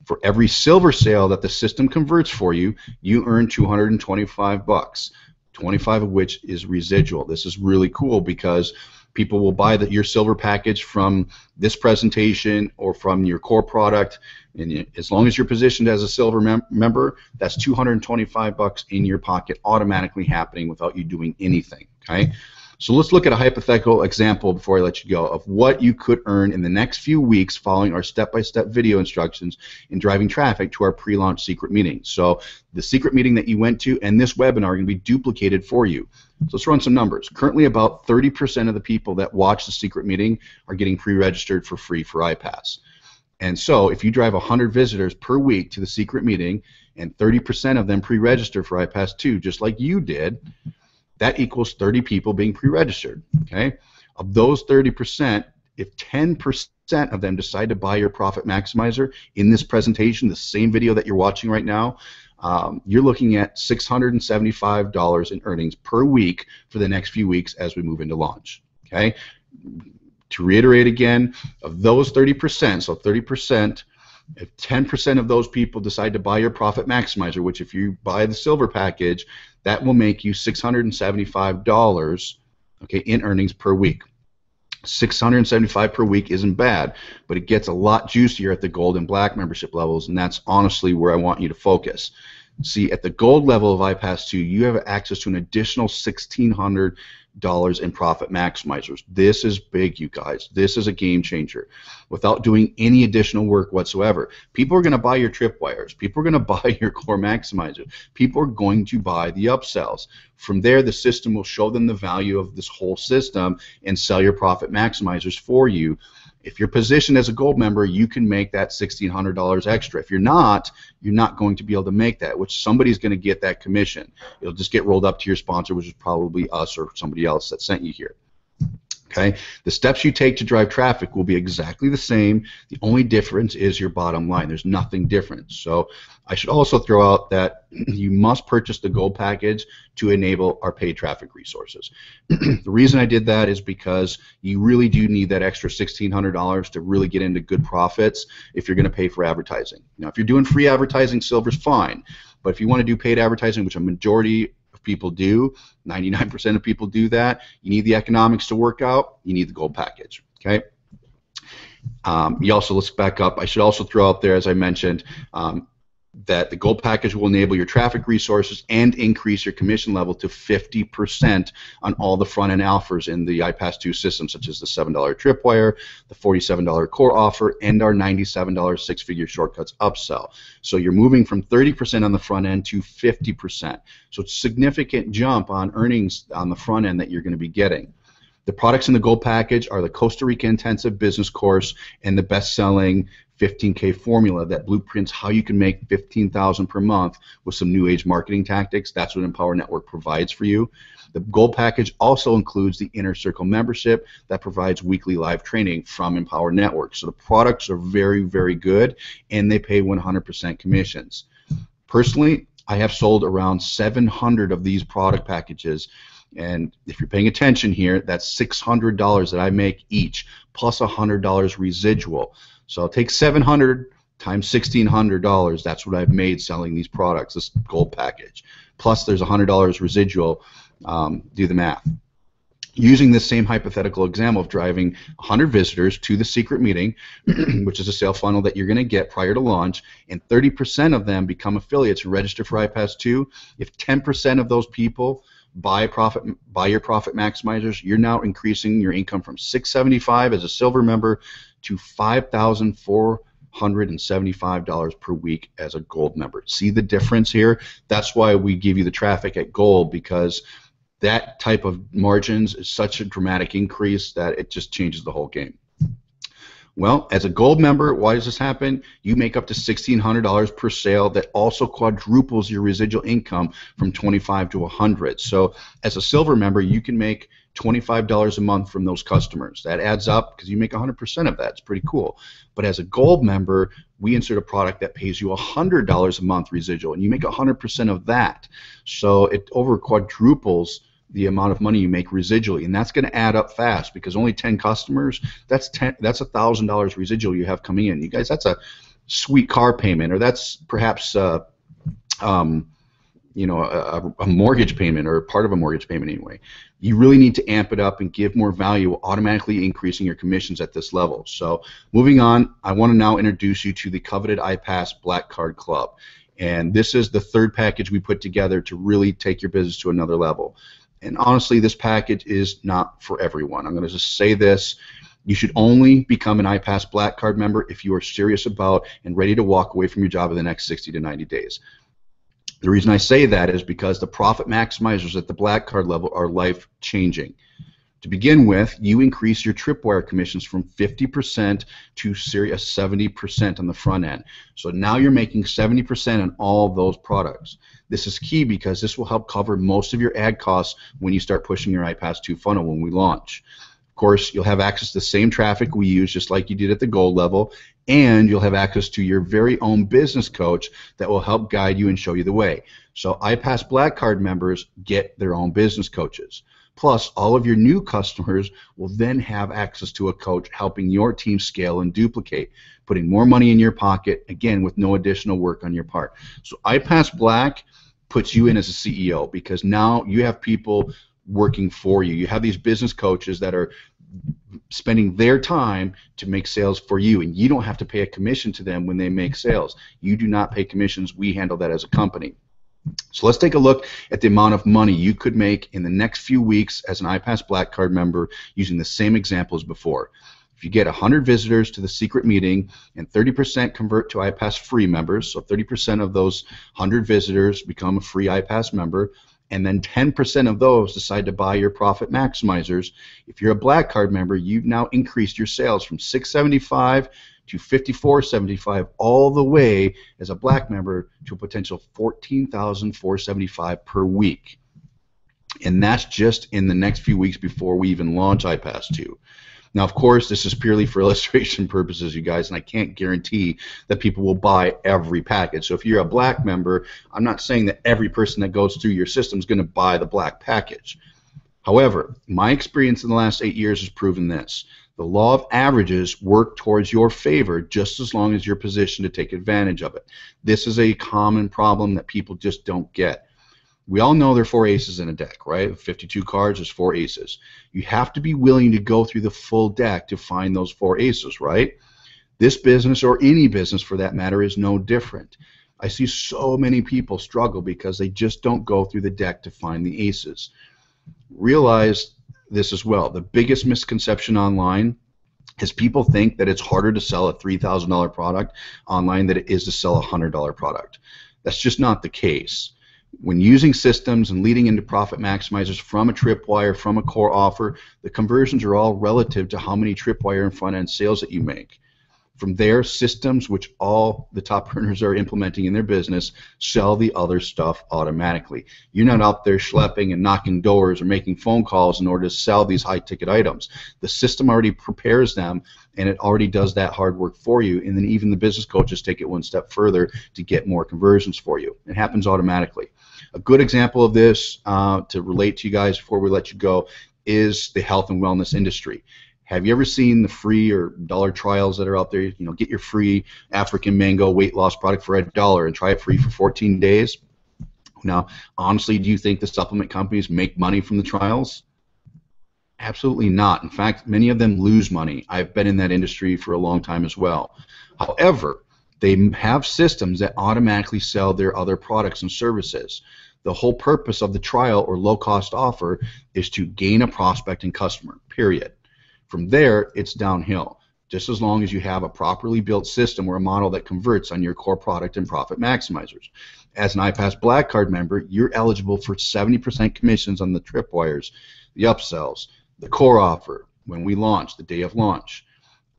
For every silver sale that the system converts for you, you earn $225, 25 of which is residual. This is really cool because people will buy your silver package from this presentation or from your core product, and as long as you're positioned as a silver member, that's $225 in your pocket automatically happening without you doing anything. Okay? So let's look at a hypothetical example before I let you go of what you could earn in the next few weeks following our step-by-step video instructions in driving traffic to our pre-launch secret meeting. So the secret meeting that you went to and this webinar are going to be duplicated for you. So let's run some numbers. Currently about 30% of the people that watch the secret meeting are getting pre-registered for free for iPAS. And so if you drive 100 visitors per week to the secret meeting and 30% of them pre-register for iPAS2 just like you did, that equals 30 people being pre-registered. Okay? Of those 30%, if 10% of them decide to buy your profit maximizer in this presentation, the same video that you're watching right now, you're looking at $675 in earnings per week for the next few weeks as we move into launch. Okay? To reiterate again, of those 30%, so 30%, if 10% of those people decide to buy your profit maximizer, which if you buy the silver package, that will make you $675, okay, in earnings per week. $675 per week isn't bad, but it gets a lot juicier at the gold and black membership levels, and that's honestly where I want you to focus. See, at the gold level of iPAS2, you have access to an additional $1,600 in profit maximizers. This is big, you guys. This is a game changer without doing any additional work whatsoever. People are going to buy your tripwires. People are going to buy your core maximizers. People are going to buy the upsells. From there, the system will show them the value of this whole system and sell your profit maximizers for you. If you're positioned as a gold member, you can make that $1,600 extra. If you're not going to be able to make that, which somebody's going to get that commission. It'll just get rolled up to your sponsor, which is probably us or somebody else that sent you here. Okay? The steps you take to drive traffic will be exactly the same. The only difference is your bottom line. There's nothing different. So I should also throw out that you must purchase the gold package to enable our paid traffic resources. The reason I did that is because you really do need that extra $1,600 to really get into good profits if you're going to pay for advertising. Now, if you're doing free advertising, silver's fine. But if you want to do paid advertising, which a majority of people do, 99% of people do that, you need the economics to work out, you need the gold package. Okay? You also, let's back up. I should also throw out there, as I mentioned, that the gold package will enable your traffic resources and increase your commission level to 50% on all the front-end offers in the iPAS2 system, such as the $7 tripwire, the $47 core offer, and our $97 six-figure shortcuts upsell. So you're moving from 30% on the front end to 50%. So it's a significant jump on earnings on the front end that you're going to be getting. The products in the gold package are the Costa Rica Intensive Business Course and the best-selling 15K formula that blueprints how you can make $15,000 per month with some new age marketing tactics. That's what Empower Network provides for you. The gold package also includes the Inner Circle membership that provides weekly live training from Empower Network. So the products are very, very good, and they pay 100% commissions. Personally, I have sold around 700 of these product packages. And if you're paying attention here, that's $600 that I make each, plus $100 residual. So I'll take 700 times $1,600. That's what I've made selling these products, this gold package. Plus there's $100 residual. Do the math. Using this same hypothetical example of driving 100 visitors to the secret meeting, which is a sale funnel that you're going to get prior to launch, and 30% of them become affiliates and register for iPAS2, if 10% of those people buy your profit maximizers, you're now increasing your income from $675 as a silver member to $5,475 per week as a gold member. See the difference here? That's why we give you the traffic at gold, because that type of margins is such a dramatic increase that it just changes the whole game. Well, as a gold member, why does this happen? You make up to $1,600 per sale. That also quadruples your residual income from $25 to $100. So as a silver member, you can make $25 a month from those customers. That adds up because you make 100% of that. It's pretty cool. But as a gold member, we insert a product that pays you $100 a month residual, and you make 100% of that. So it over quadruples the amount of money you make residually, and that's going to add up fast because only 10 customers, that's $1,000 residual you have coming in. You guys, that's a sweet car payment, or that's perhaps you know, a mortgage payment, or part of a mortgage payment anyway. You really need to amp it up and give more value, automatically increasing your commissions at this level. So moving on, I want to now introduce you to the coveted iPAS Black Card Club, and this is the third package we put together to really take your business to another level. And honestly, this package is not for everyone. I'm going to just say this. You should only become an iPAS Black Card member if you are serious about and ready to walk away from your job in the next 60 to 90 days. The reason I say that is because the profit maximizers at the Black Card level are life-changing. To begin with, you increase your tripwire commissions from 50% to 70% on the front end. So now you're making 70% on all those products. This is key because this will help cover most of your ad costs when you start pushing your iPAS2 funnel when we launch. Of course, you'll have access to the same traffic we use just like you did at the gold level, and you'll have access to your very own business coach that will help guide you and show you the way. So iPAS Black Card members get their own business coaches. Plus, all of your new customers will then have access to a coach helping your team scale and duplicate, putting more money in your pocket, again, with no additional work on your part. So iPAS Black puts you in as a CEO because now you have people working for you. You have these business coaches that are spending their time to make sales for you, and you don't have to pay a commission to them when they make sales. You do not pay commissions. We handle that as a company. So let's take a look at the amount of money you could make in the next few weeks as an iPAS Black Card member using the same example as before. If you get 100 visitors to the secret meeting and 30% convert to iPAS free members, so 30% of those 100 visitors become a free iPAS member, and then 10% of those decide to buy your profit maximizers, if you're a Black Card member, you've now increased your sales from $675 to $5,475 all the way as a Black member to a potential $14,475 per week. And that's just in the next few weeks before we even launch iPAS2. Now, of course, this is purely for illustration purposes, you guys, and I can't guarantee that people will buy every package. So if you're a Black member, I'm not saying that every person that goes through your system is going to buy the Black package. However, my experience in the last 8 years has proven this. The law of averages work towards your favor just as long as you're positioned to take advantage of it. This is a common problem that people just don't get. We all know there are 4 aces in a deck, right? 52 cards, there's 4 aces. You have to be willing to go through the full deck to find those 4 aces, right? This business, or any business for that matter, is no different. I see so many people struggle because they just don't go through the deck to find the aces. Realize this as well. The biggest misconception online is people think that it's harder to sell a $3,000 product online than it is to sell a $100 product. That's just not the case. When using systems and leading into profit maximizers from a tripwire, from a core offer, the conversions are all relative to how many tripwire and front-end sales that you make. From there, systems, which all the top earners are implementing in their business, sell the other stuff automatically. You're not out there schlepping and knocking doors or making phone calls in order to sell these high-ticket items. The system already prepares them, and it already does that hard work for you, and then even the business coaches take it one step further to get more conversions for you. It happens automatically. A good example of this to relate to you guys before we let you go is the health and wellness industry. Have you ever seen the free or dollar trials that are out there? You know, get your free African mango weight loss product for $1 and try it free for 14 days. Now, honestly, do you think the supplement companies make money from the trials? Absolutely not. In fact, many of them lose money. I've been in that industry for a long time as well. However, they have systems that automatically sell their other products and services. The whole purpose of the trial or low-cost offer is to gain a prospect and customer, period. From there, it's downhill, just as long as you have a properly built system or a model that converts on your core product and profit maximizers. As an iPAS Black Card member, you're eligible for 70% commissions on the tripwires, the upsells, the core offer when we launch, the day of launch,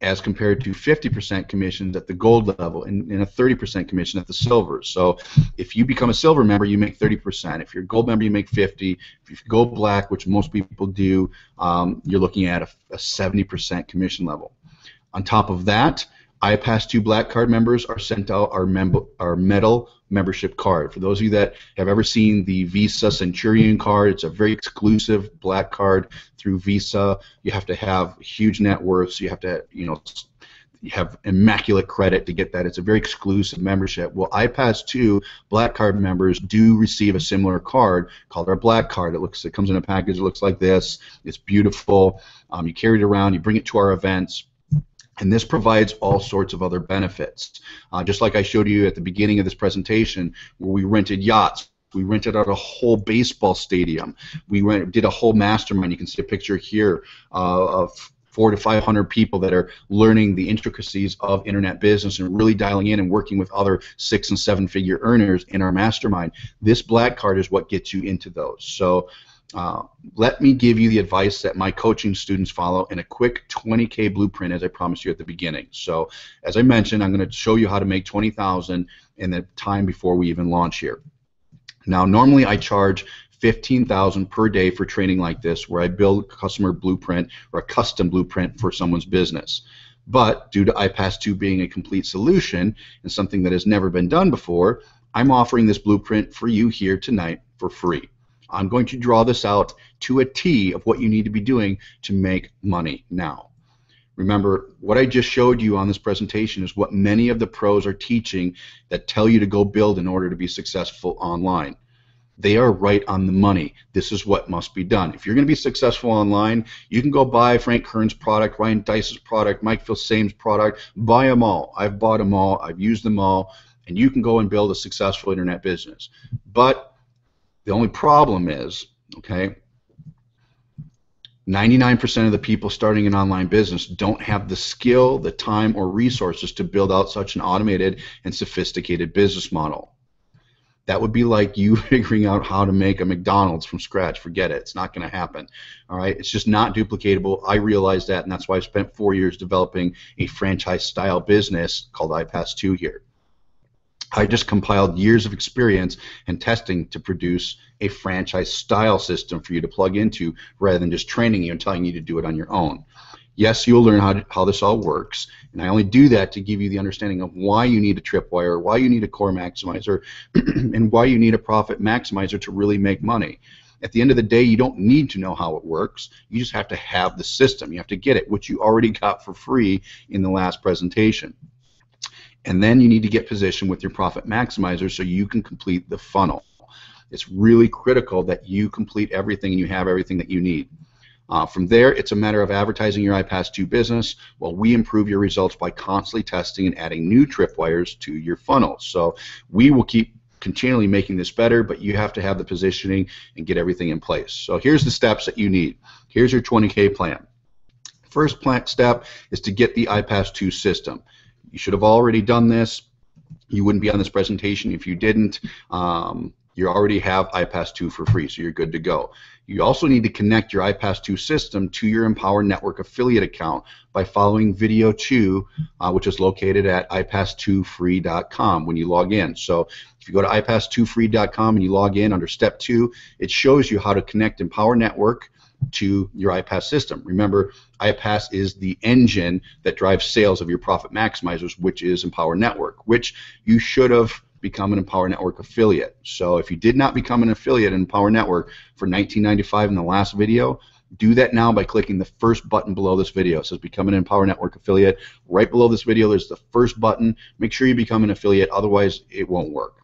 as compared to 50% commissions at the gold level and a 30% commission at the silver. So if you become a silver member, you make 30%. If you're a gold member, you make 50. If you go black, which most people do, you're looking at a 70% commission level. On top of that, iPAS2 Black Card members are sent out our metal membership card. For those of you that have ever seen the Visa Centurion card, it's a very exclusive black card through Visa. You have to have huge net worths. You have to, you have immaculate credit to get that. It's a very exclusive membership. Well, iPAS2 Black Card members do receive a similar card called our Black Card. It comes in a package. It looks like this. It's beautiful. You carry it around. You bring it to our events. And this provides all sorts of other benefits. Just like I showed you at the beginning of this presentation, where we rented yachts. We rented out a whole baseball stadium. We did a whole mastermind. You can see a picture here of 400 to 500 people that are learning the intricacies of internet business and really dialing in and working with other 6- and 7-figure earners in our mastermind. This Black Card is what gets you into those. So let me give you the advice that my coaching students follow in a quick 20K blueprint, as I promised you at the beginning. So as I mentioned, I'm going to show you how to make 20,000 in the time before we even launch here. Now, normally I charge $15,000 per day for training like this, where I build a customer blueprint or a custom blueprint for someone's business. But due to iPAS2 being a complete solution and something that has never been done before, I'm offering this blueprint for you here tonight for free. I'm going to draw this out to a T of what you need to be doing to make money now. Remember, what I just showed you on this presentation is what many of the pros are teaching that tell you to go build in order to be successful online. They are right on the money. This is what must be done. If you're going to be successful online, you can go buy Frank Kern's product, Ryan Dice's product, Mike Filsame's product, buy them all. I've bought them all. I've used them all. And you can go and build a successful internet business. But the only problem is, okay, 99% of the people starting an online business don't have the skill, the time, or resources to build out such an automated and sophisticated business model. That would be like you figuring out how to make a McDonald's from scratch. Forget it. It's not going to happen. All right? It's just not duplicatable. I realize that, and that's why I spent 4 years developing a franchise-style business called iPAS2 here. I just compiled years of experience and testing to produce a franchise-style system for you to plug into rather than just training you and telling you to do it on your own. Yes, you'll learn how this all works, and I only do that to give you the understanding of why you need a tripwire, why you need a core maximizer, and why you need a profit maximizer to really make money. At the end of the day, you don't need to know how it works. You just have to have the system. You have to get it, which you already got for free in the last presentation. And then you need to get positioned with your profit maximizer so you can complete the funnel. It's really critical that you complete everything and you have everything that you need. From there, it's a matter of advertising your iPAS2 business while we improve your results by constantly testing and adding new tripwires to your funnel. So we will keep continually making this better, but you have to have the positioning and get everything in place. So here's the steps that you need. Here's your 20K plan. First step is to get the iPAS2 system. You should have already done this. You wouldn't be on this presentation if you didn't. You already have iPAS2 for free, so you're good to go. You also need to connect your iPAS2 system to your Empower Network affiliate account by following video 2, which is located at iPAS2free.com when you log in. So if you go to iPAS2free.com and you log in under step 2, it shows you how to connect Empower Network to your iPAS system. Remember, iPAS is the engine that drives sales of your profit maximizers, which is Empower Network, which you should have become an Empower Network affiliate. So if you did not become an affiliate in Empower Network for $19.95 in the last video, do that now by clicking the first button below this video. It says become an Empower Network affiliate. Right below this video, there's the first button. Make sure you become an affiliate, otherwise it won't work.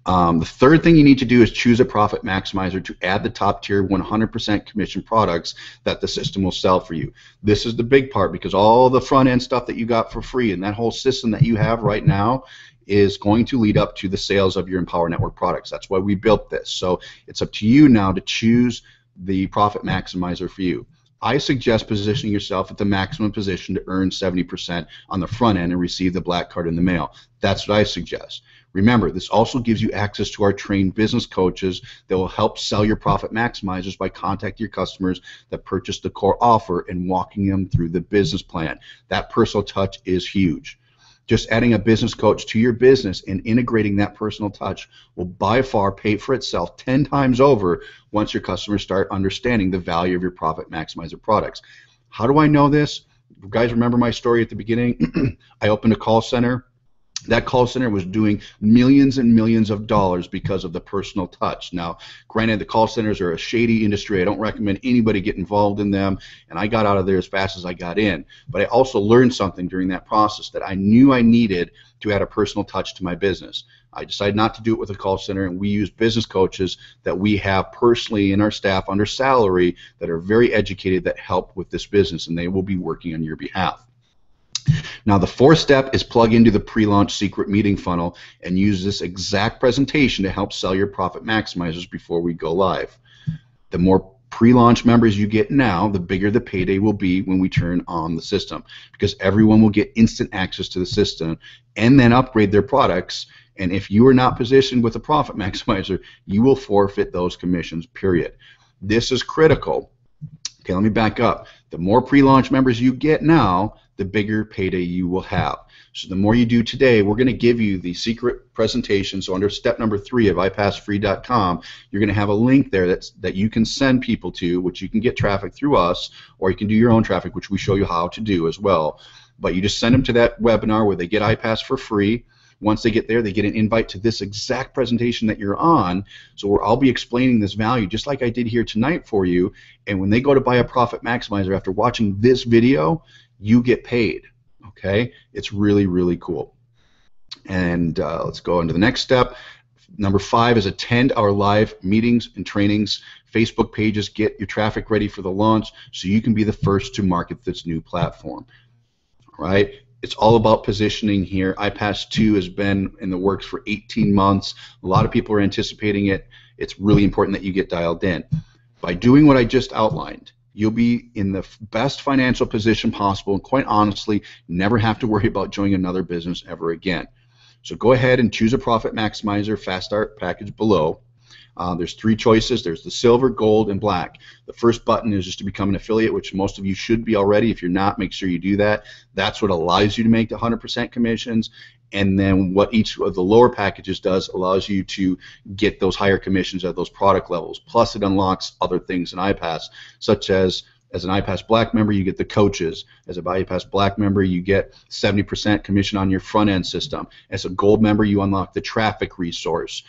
The third thing you need to do is choose a profit maximizer to add the top tier 100% commission products that the system will sell for you. This is the big part, because all the front end stuff that you got for free and that whole system that you have right now is going to lead up to the sales of your Empower Network products. That's why we built this. So it's up to you now to choose the profit maximizer for you. I suggest positioning yourself at the maximum position to earn 70% on the front end and receive the black card in the mail. That's what I suggest. Remember, this also gives you access to our trained business coaches that will help sell your profit maximizers by contacting your customers that purchase the core offer and walking them through the business plan. That personal touch is huge. Just adding a business coach to your business and integrating that personal touch will by far pay for itself 10 times over once your customers start understanding the value of your profit maximizer products. How do I know this? You guys remember my story at the beginning? I opened a call center. That call center was doing millions and millions of dollars because of the personal touch. Now, granted, the call centers are a shady industry. I don't recommend anybody get involved in them, and I got out of there as fast as I got in. But I also learned something during that process that I knew I needed to add a personal touch to my business. I decided not to do it with a call center, and we use business coaches that we have personally in our staff under salary that are very educated that help with this business, and they will be working on your behalf. Now, the fourth step is plug into the pre-launch secret meeting funnel and use this exact presentation to help sell your profit maximizers before we go live. The more pre-launch members you get now, the bigger the payday will be when we turn on the system, because everyone will get instant access to the system and then upgrade their products. And if you are not positioned with a profit maximizer, you will forfeit those commissions, period. This is critical. Okay, let me back up. The more pre-launch members you get now, the bigger payday you will have. So the more you do today, we're going to give you the secret presentation. So under step number 3 of iPAS3.com, you're going to have a link there that you can send people to, which you can get traffic through us, or you can do your own traffic, which we show you how to do as well. But you just send them to that webinar where they get iPAS for free. Once they get there, they get an invite to this exact presentation that you're on. So I'll be explaining this value just like I did here tonight for you. And when they go to buy a profit maximizer after watching this video, you get paid. Okay? It's really, really cool. And let's go into the next step. Number 5 is attend our live meetings and trainings. Facebook pages, get your traffic ready for the launch so you can be the first to market this new platform. All right? It's all about positioning here. iPAS2 has been in the works for 18 months. A lot of people are anticipating it. It's really important that you get dialed in. By doing what I just outlined, you'll be in the best financial position possible, and quite honestly, never have to worry about joining another business ever again. So go ahead and choose a Profit Maximizer Fast Start package below. There's 3 choices. There's the silver, gold, and black. The first button is just to become an affiliate, which most of you should be already. If you're not, make sure you do that. That's what allows you to make the 100% commissions. And then what each of the lower packages does allows you to get those higher commissions at those product levels. Plus, it unlocks other things in iPAS, such as an iPAS Black member, you get the coaches. As an iPAS Black member, you get 70% commission on your front-end system. As a gold member, you unlock the traffic resource.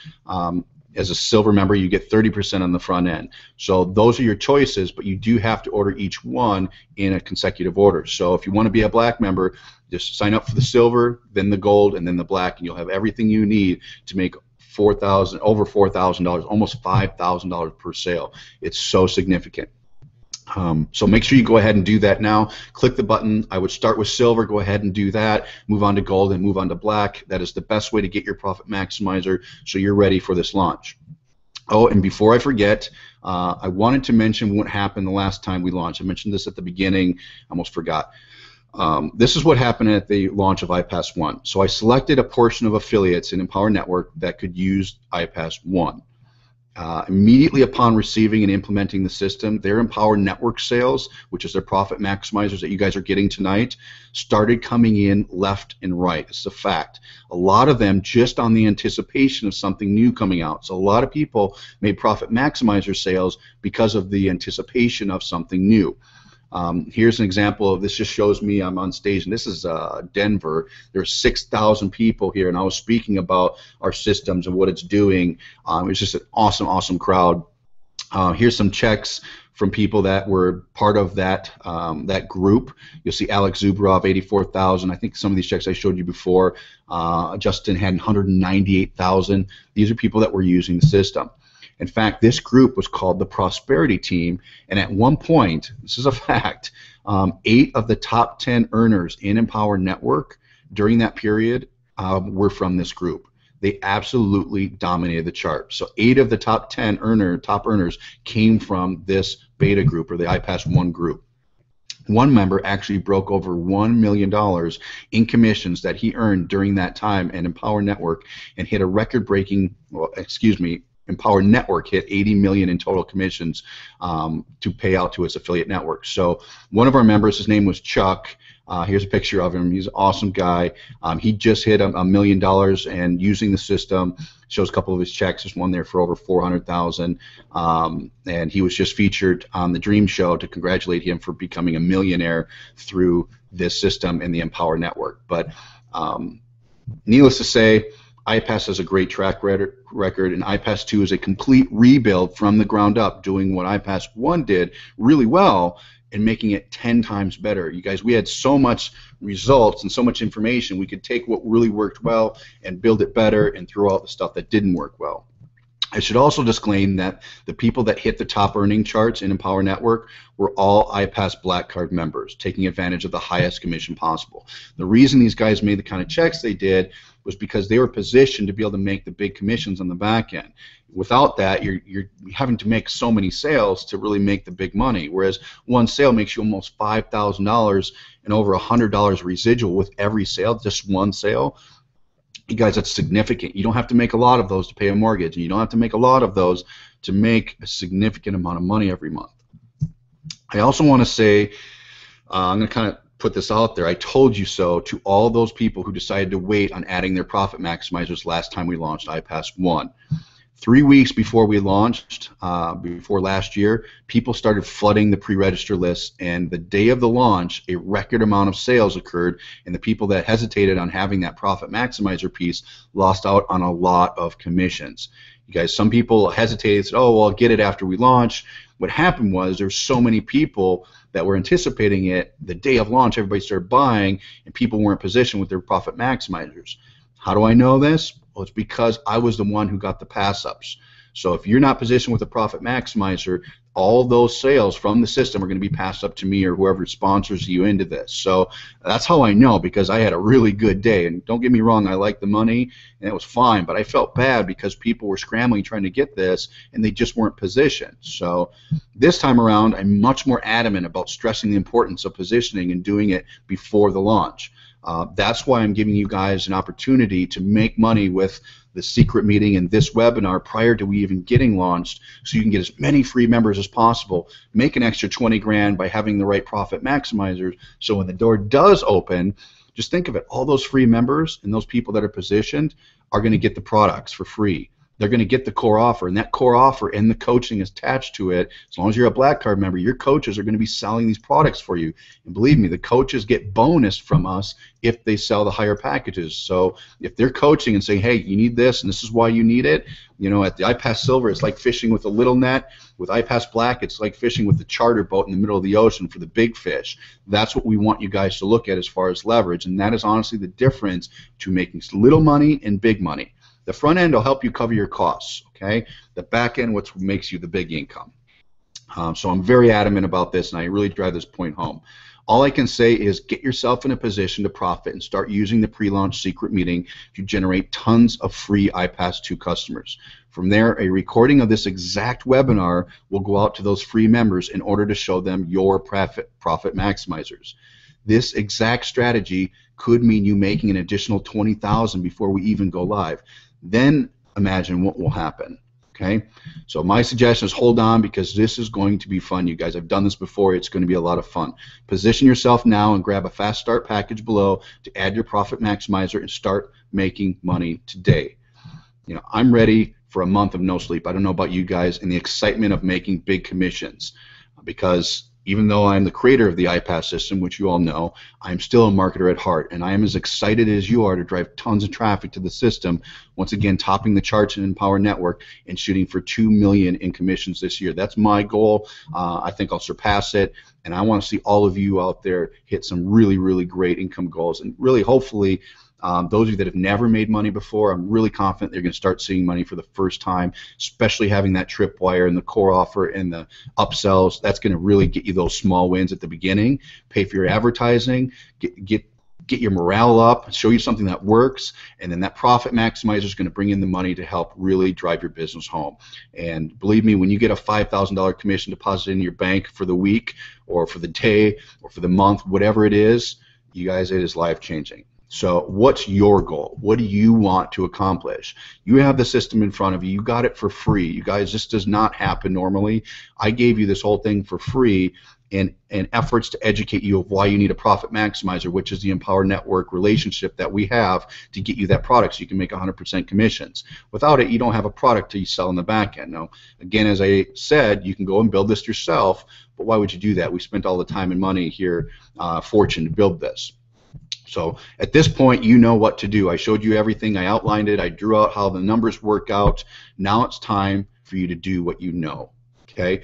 As a silver member, you get 30% on the front end. So those are your choices, but you do have to order each one in a consecutive order. So if you want to be a black member, just sign up for the silver, then the gold, and then the black, and you'll have everything you need to make over $4,000, almost $5,000 per sale. It's so significant. So make sure you go ahead and do that now. Click the button. I would start with silver. Go ahead and do that. Move on to gold and move on to black. That is the best way to get your profit maximizer so you're ready for this launch. Oh, and before I forget, I wanted to mention what happened the last time we launched. I mentioned this at the beginning. I almost forgot. This is what happened at the launch of iPAS1. So I selected a portion of affiliates in Empower Network that could use iPAS1. Immediately upon receiving and implementing the system, their Empower Network sales, which is their profit maximizers that you guys are getting tonight, started coming in left and right. It's a fact. A lot of them just on the anticipation of something new coming out. So a lot of people made profit maximizer sales because of the anticipation of something new. Here's an example of this. Just shows me I'm on stage, and this is Denver. There's 6,000 people here, and I was speaking about our systems and what it's doing. It's just an awesome, awesome crowd. Here's some checks from people that were part of that that group. You'll see Alex Zubrov, 84,000. I think some of these checks I showed you before. Justin had 198,000. These are people that were using the system. In fact, this group was called the Prosperity Team, and at one point, this is a fact, 8 of the top 10 earners in Empower Network during that period were from this group. They absolutely dominated the chart. So 8 of the top 10 top earners came from this beta group, or the iPAS1 group. One member actually broke over $1 million in commissions that he earned during that time in Empower Network, and hit a record-breaking, well, excuse me, Empower Network hit 80 million in total commissions to pay out to its affiliate network. So one of our members, his name was Chuck. Here's a picture of him. He's an awesome guy. He just hit $1 million, and using the system, shows a couple of his checks. There's one there for over 400,000, and he was just featured on the Dream Show to congratulate him for becoming a millionaire through this system in the Empower Network. But needless to say, iPAS has a great track record, and iPAS2 is a complete rebuild from the ground up, doing what iPAS1 did really well and making it 10 times better. You guys, we had so much results and so much information. We could take what really worked well and build it better and throw out the stuff that didn't work well. I should also disclaim that the people that hit the top earning charts in Empower Network were all iPAS Black Card members, taking advantage of the highest commission possible. The reason these guys made the kind of checks they did was because they were positioned to be able to make the big commissions on the back end. Without that, you're having to make so many sales to really make the big money, whereas one sale makes you almost $5,000 and over $100 residual with every sale, just one sale. You guys, that's significant. You don't have to make a lot of those to pay a mortgage, and you don't have to make a lot of those to make a significant amount of money every month. I also want to say, I'm going to kind of put this out there, I told you so to all those people who decided to wait on adding their profit maximizers last time we launched iPAS1. 3 weeks before we launched, before last year, people started flooding the pre-register list, and the day of the launch, a record amount of sales occurred, and the people that hesitated on having that profit maximizer piece lost out on a lot of commissions. You guys, some people hesitated, said, oh, well, I'll get it after we launch. What happened was there's so many people that were anticipating it. The day of launch, everybody started buying, and people weren't positioned with their profit maximizers. How do I know this? Well, it's because I was the one who got the pass-ups. So if you're not positioned with a profit maximizer, all those sales from the system are going to be passed up to me or whoever sponsors you into this. So that's how I know, because I had a really good day. And don't get me wrong, I liked the money and it was fine, but I felt bad because people were scrambling trying to get this and they just weren't positioned. So this time around, I'm much more adamant about stressing the importance of positioning and doing it before the launch. That's why I'm giving you guys an opportunity to make money with the secret meeting and this webinar prior to we even getting launched, so you can get as many free members as possible, make an extra 20 grand by having the right profit maximizers, so when the door does open, just think of it, all those free members and those people that are positioned are going to get the products for free. They're going to get the core offer, and that core offer and the coaching is attached to it. As long as you're a Black Card member, your coaches are going to be selling these products for you. And believe me, the coaches get bonus from us if they sell the higher packages. So if they're coaching and saying, hey, you need this, and this is why you need it, you know, at the iPAS Silver, it's like fishing with a little net. With iPAS Black, it's like fishing with the charter boat in the middle of the ocean for the big fish. That's what we want you guys to look at as far as leverage, and that is honestly the difference between making little money and big money. The front end will help you cover your costs, okay? The back end, what makes you the big income. So I'm very adamant about this, and I really drive this point home. All I can say is get yourself in a position to profit and start using the pre-launch secret meeting to generate tons of free iPAS2 customers. From there, a recording of this exact webinar will go out to those free members in order to show them your profit maximizers. This exact strategy could mean you making an additional $20,000 before we even go live. Then imagine what will happen. Okay, so my suggestion is hold on, because this is going to be fun, you guys. I've done this before. It's going to be a lot of fun. Position yourself now and grab a fast start package below to add your profit maximizer and start making money today. You know, I'm ready for a month of no sleep. I don't know about you guys, and the excitement of making big commissions, because even though I'm the creator of the iPAS system, which you all know, I'm still a marketer at heart, and I am as excited as you are to drive tons of traffic to the system, once again topping the charts in Empower Network and shooting for $2 million in commissions this year. That's my goal. I think I'll surpass it, and I want to see all of you out there hit some really, really great income goals, and really hopefully those of you that have never made money before, I'm really confident they're going to start seeing money for the first time, especially having that tripwire and the core offer and the upsells. That's going to really get you those small wins at the beginning, pay for your advertising, get get your morale up, show you something that works, and then that profit maximizer is going to bring in the money to help really drive your business home. And believe me, when you get a $5,000 commission deposited in your bank for the week or for the day or for the month, whatever it is, you guys, it is life-changing. So what's your goal? What do you want to accomplish? You have the system in front of you. You got it for free. You guys, this does not happen normally. I gave you this whole thing for free in efforts to educate you of why you need a profit maximizer, which is the Empower Network relationship that we have to get you that product so you can make 100% commissions. Without it, you don't have a product to sell in the back end. Now, again, as I said, you can go and build this yourself, but why would you do that? We spent all the time and money here, fortune, to build this. So at this point, you know what to do. I showed you everything. I outlined it. I drew out how the numbers work out. Now it's time for you to do what you know. Okay?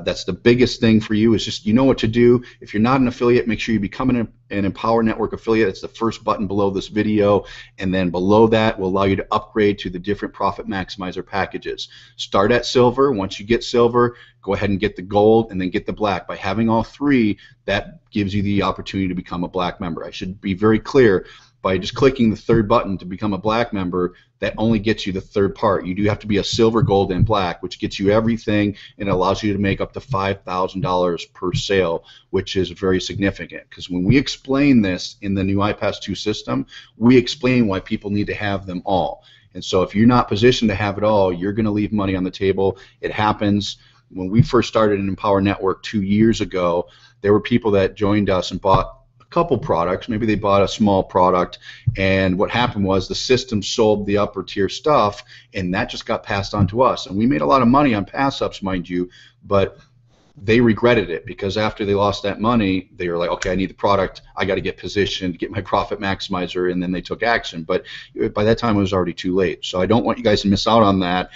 That's the biggest thing for you, is just you know what to do. If you're not an affiliate, make sure you become an Empower Network affiliate. It's the first button below this video, and then below that will allow you to upgrade to the different profit maximizer packages. Start at silver. Once you get silver, go ahead and get the gold, and then get the black. By having all three, that gives you the opportunity to become a black member. I should be very clear. By just clicking the third button to become a black member, that only gets you the third part. You do have to be a silver, gold, and black, which gets you everything, and allows you to make up to $5,000 per sale, which is very significant. Because when we explain this in the new iPAS2 system, we explain why people need to have them all. And so if you're not positioned to have it all, you're going to leave money on the table. It happens. When we first started an Empower Network 2 years ago, there were people that joined us and bought couple products. Maybe they bought a small product, and what happened was the system sold the upper tier stuff, and that just got passed on to us. And we made a lot of money on pass-ups, mind you, but they regretted it, because after they lost that money, they were like, okay, I need the product, I got to get positioned, get my profit maximizer, and then they took action. But by that time, it was already too late. So I don't want you guys to miss out on that.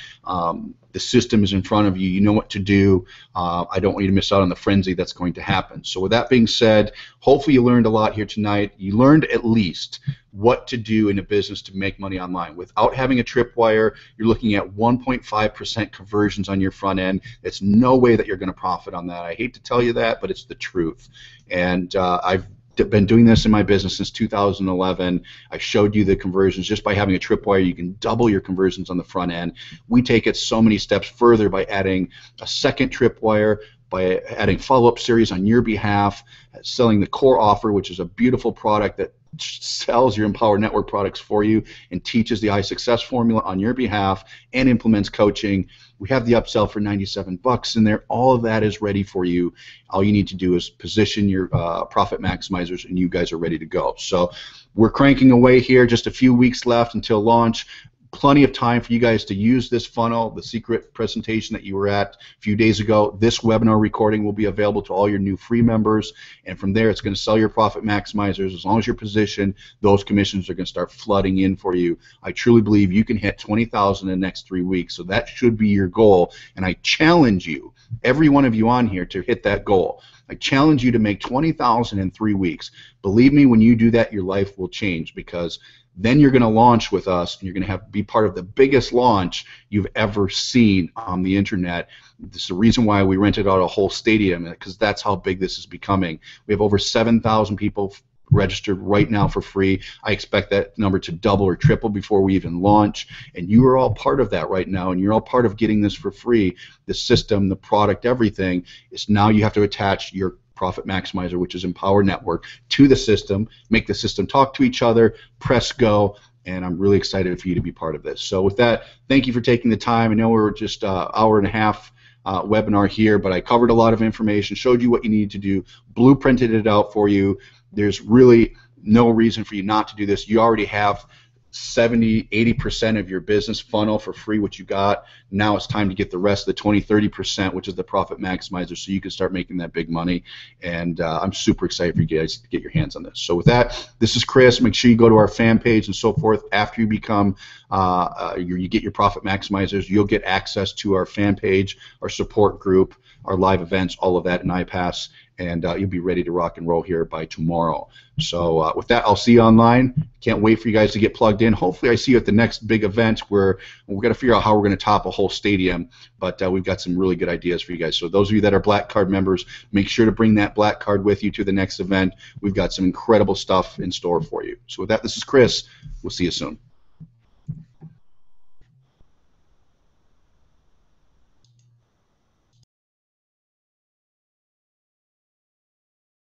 The system is in front of you. You know what to do. I don't want you to miss out on the frenzy that's going to happen. So with that being said, hopefully you learned a lot here tonight. You learned at least what to do in a business to make money online. Without having a tripwire, you're looking at 1.5% conversions on your front end. It's no way that you're going to profit on that. I hate to tell you that, but it's the truth. And I've been doing this in my business since 2011. I showed you the conversions. Just by having a tripwire, you can double your conversions on the front end. We take it so many steps further by adding a second tripwire, by adding follow-up series on your behalf, selling the core offer, which is a beautiful product that sells your Empower Network products for you and teaches the iSuccess formula on your behalf and implements coaching. We have the upsell for $97 in there. All of that is ready for you. All you need to do is position your profit maximizers, and you guys are ready to go. So we're cranking away here. Just a few weeks left until launch. Plenty of time for you guys to use this funnel, the secret presentation that you were at a few days ago. This webinar recording will be available to all your new free members, and from there it's going to sell your profit maximizers. As long as you're positioned, those commissions are going to start flooding in for you. I truly believe you can hit 20,000 in the next 3 weeks, so that should be your goal, and I challenge you, every one of you on here, to hit that goal. I challenge you to make 20,000 in 3 weeks. Believe me, when you do that, your life will change, because then you're going to launch with us, and you're going to be part of the biggest launch you've ever seen on the internet. This is the reason why we rented out a whole stadium, because that's how big this is becoming. We have over 7,000 people registered right now for free. I expect that number to double or triple before we even launch, and you are all part of that right now, and you're all part of getting this for free. The system, the product, everything is now you have to attach your profit maximizer, which is Empower Network, to the system, make the system talk to each other, press go, and I'm really excited for you to be part of this. So with that, thank you for taking the time. I know we're just an hour and a half webinar here, but I covered a lot of information, showed you what you needed to do, blueprinted it out for you. There's really no reason for you not to do this. You already have 70–80% of your business funnel for free, what you got. Now it's time to get the rest of the 20–30%, which is the profit maximizer, so you can start making that big money. And I'm super excited for you guys to get your hands on this. So with that, this is Chris. Make sure you go to our fan page and so forth. After you become, you get your profit maximizers, you'll get access to our fan page, our support group, our live events, all of that in iPAS. and you'll be ready to rock and roll here by tomorrow. So with that, I'll see you online. Can't wait for you guys to get plugged in. Hopefully I see you at the next big event where we've got to figure out how we're going to top a whole stadium, but we've got some really good ideas for you guys. So those of you that are Black Card members, make sure to bring that Black Card with you to the next event. We've got some incredible stuff in store for you. So with that, this is Chris. We'll see you soon.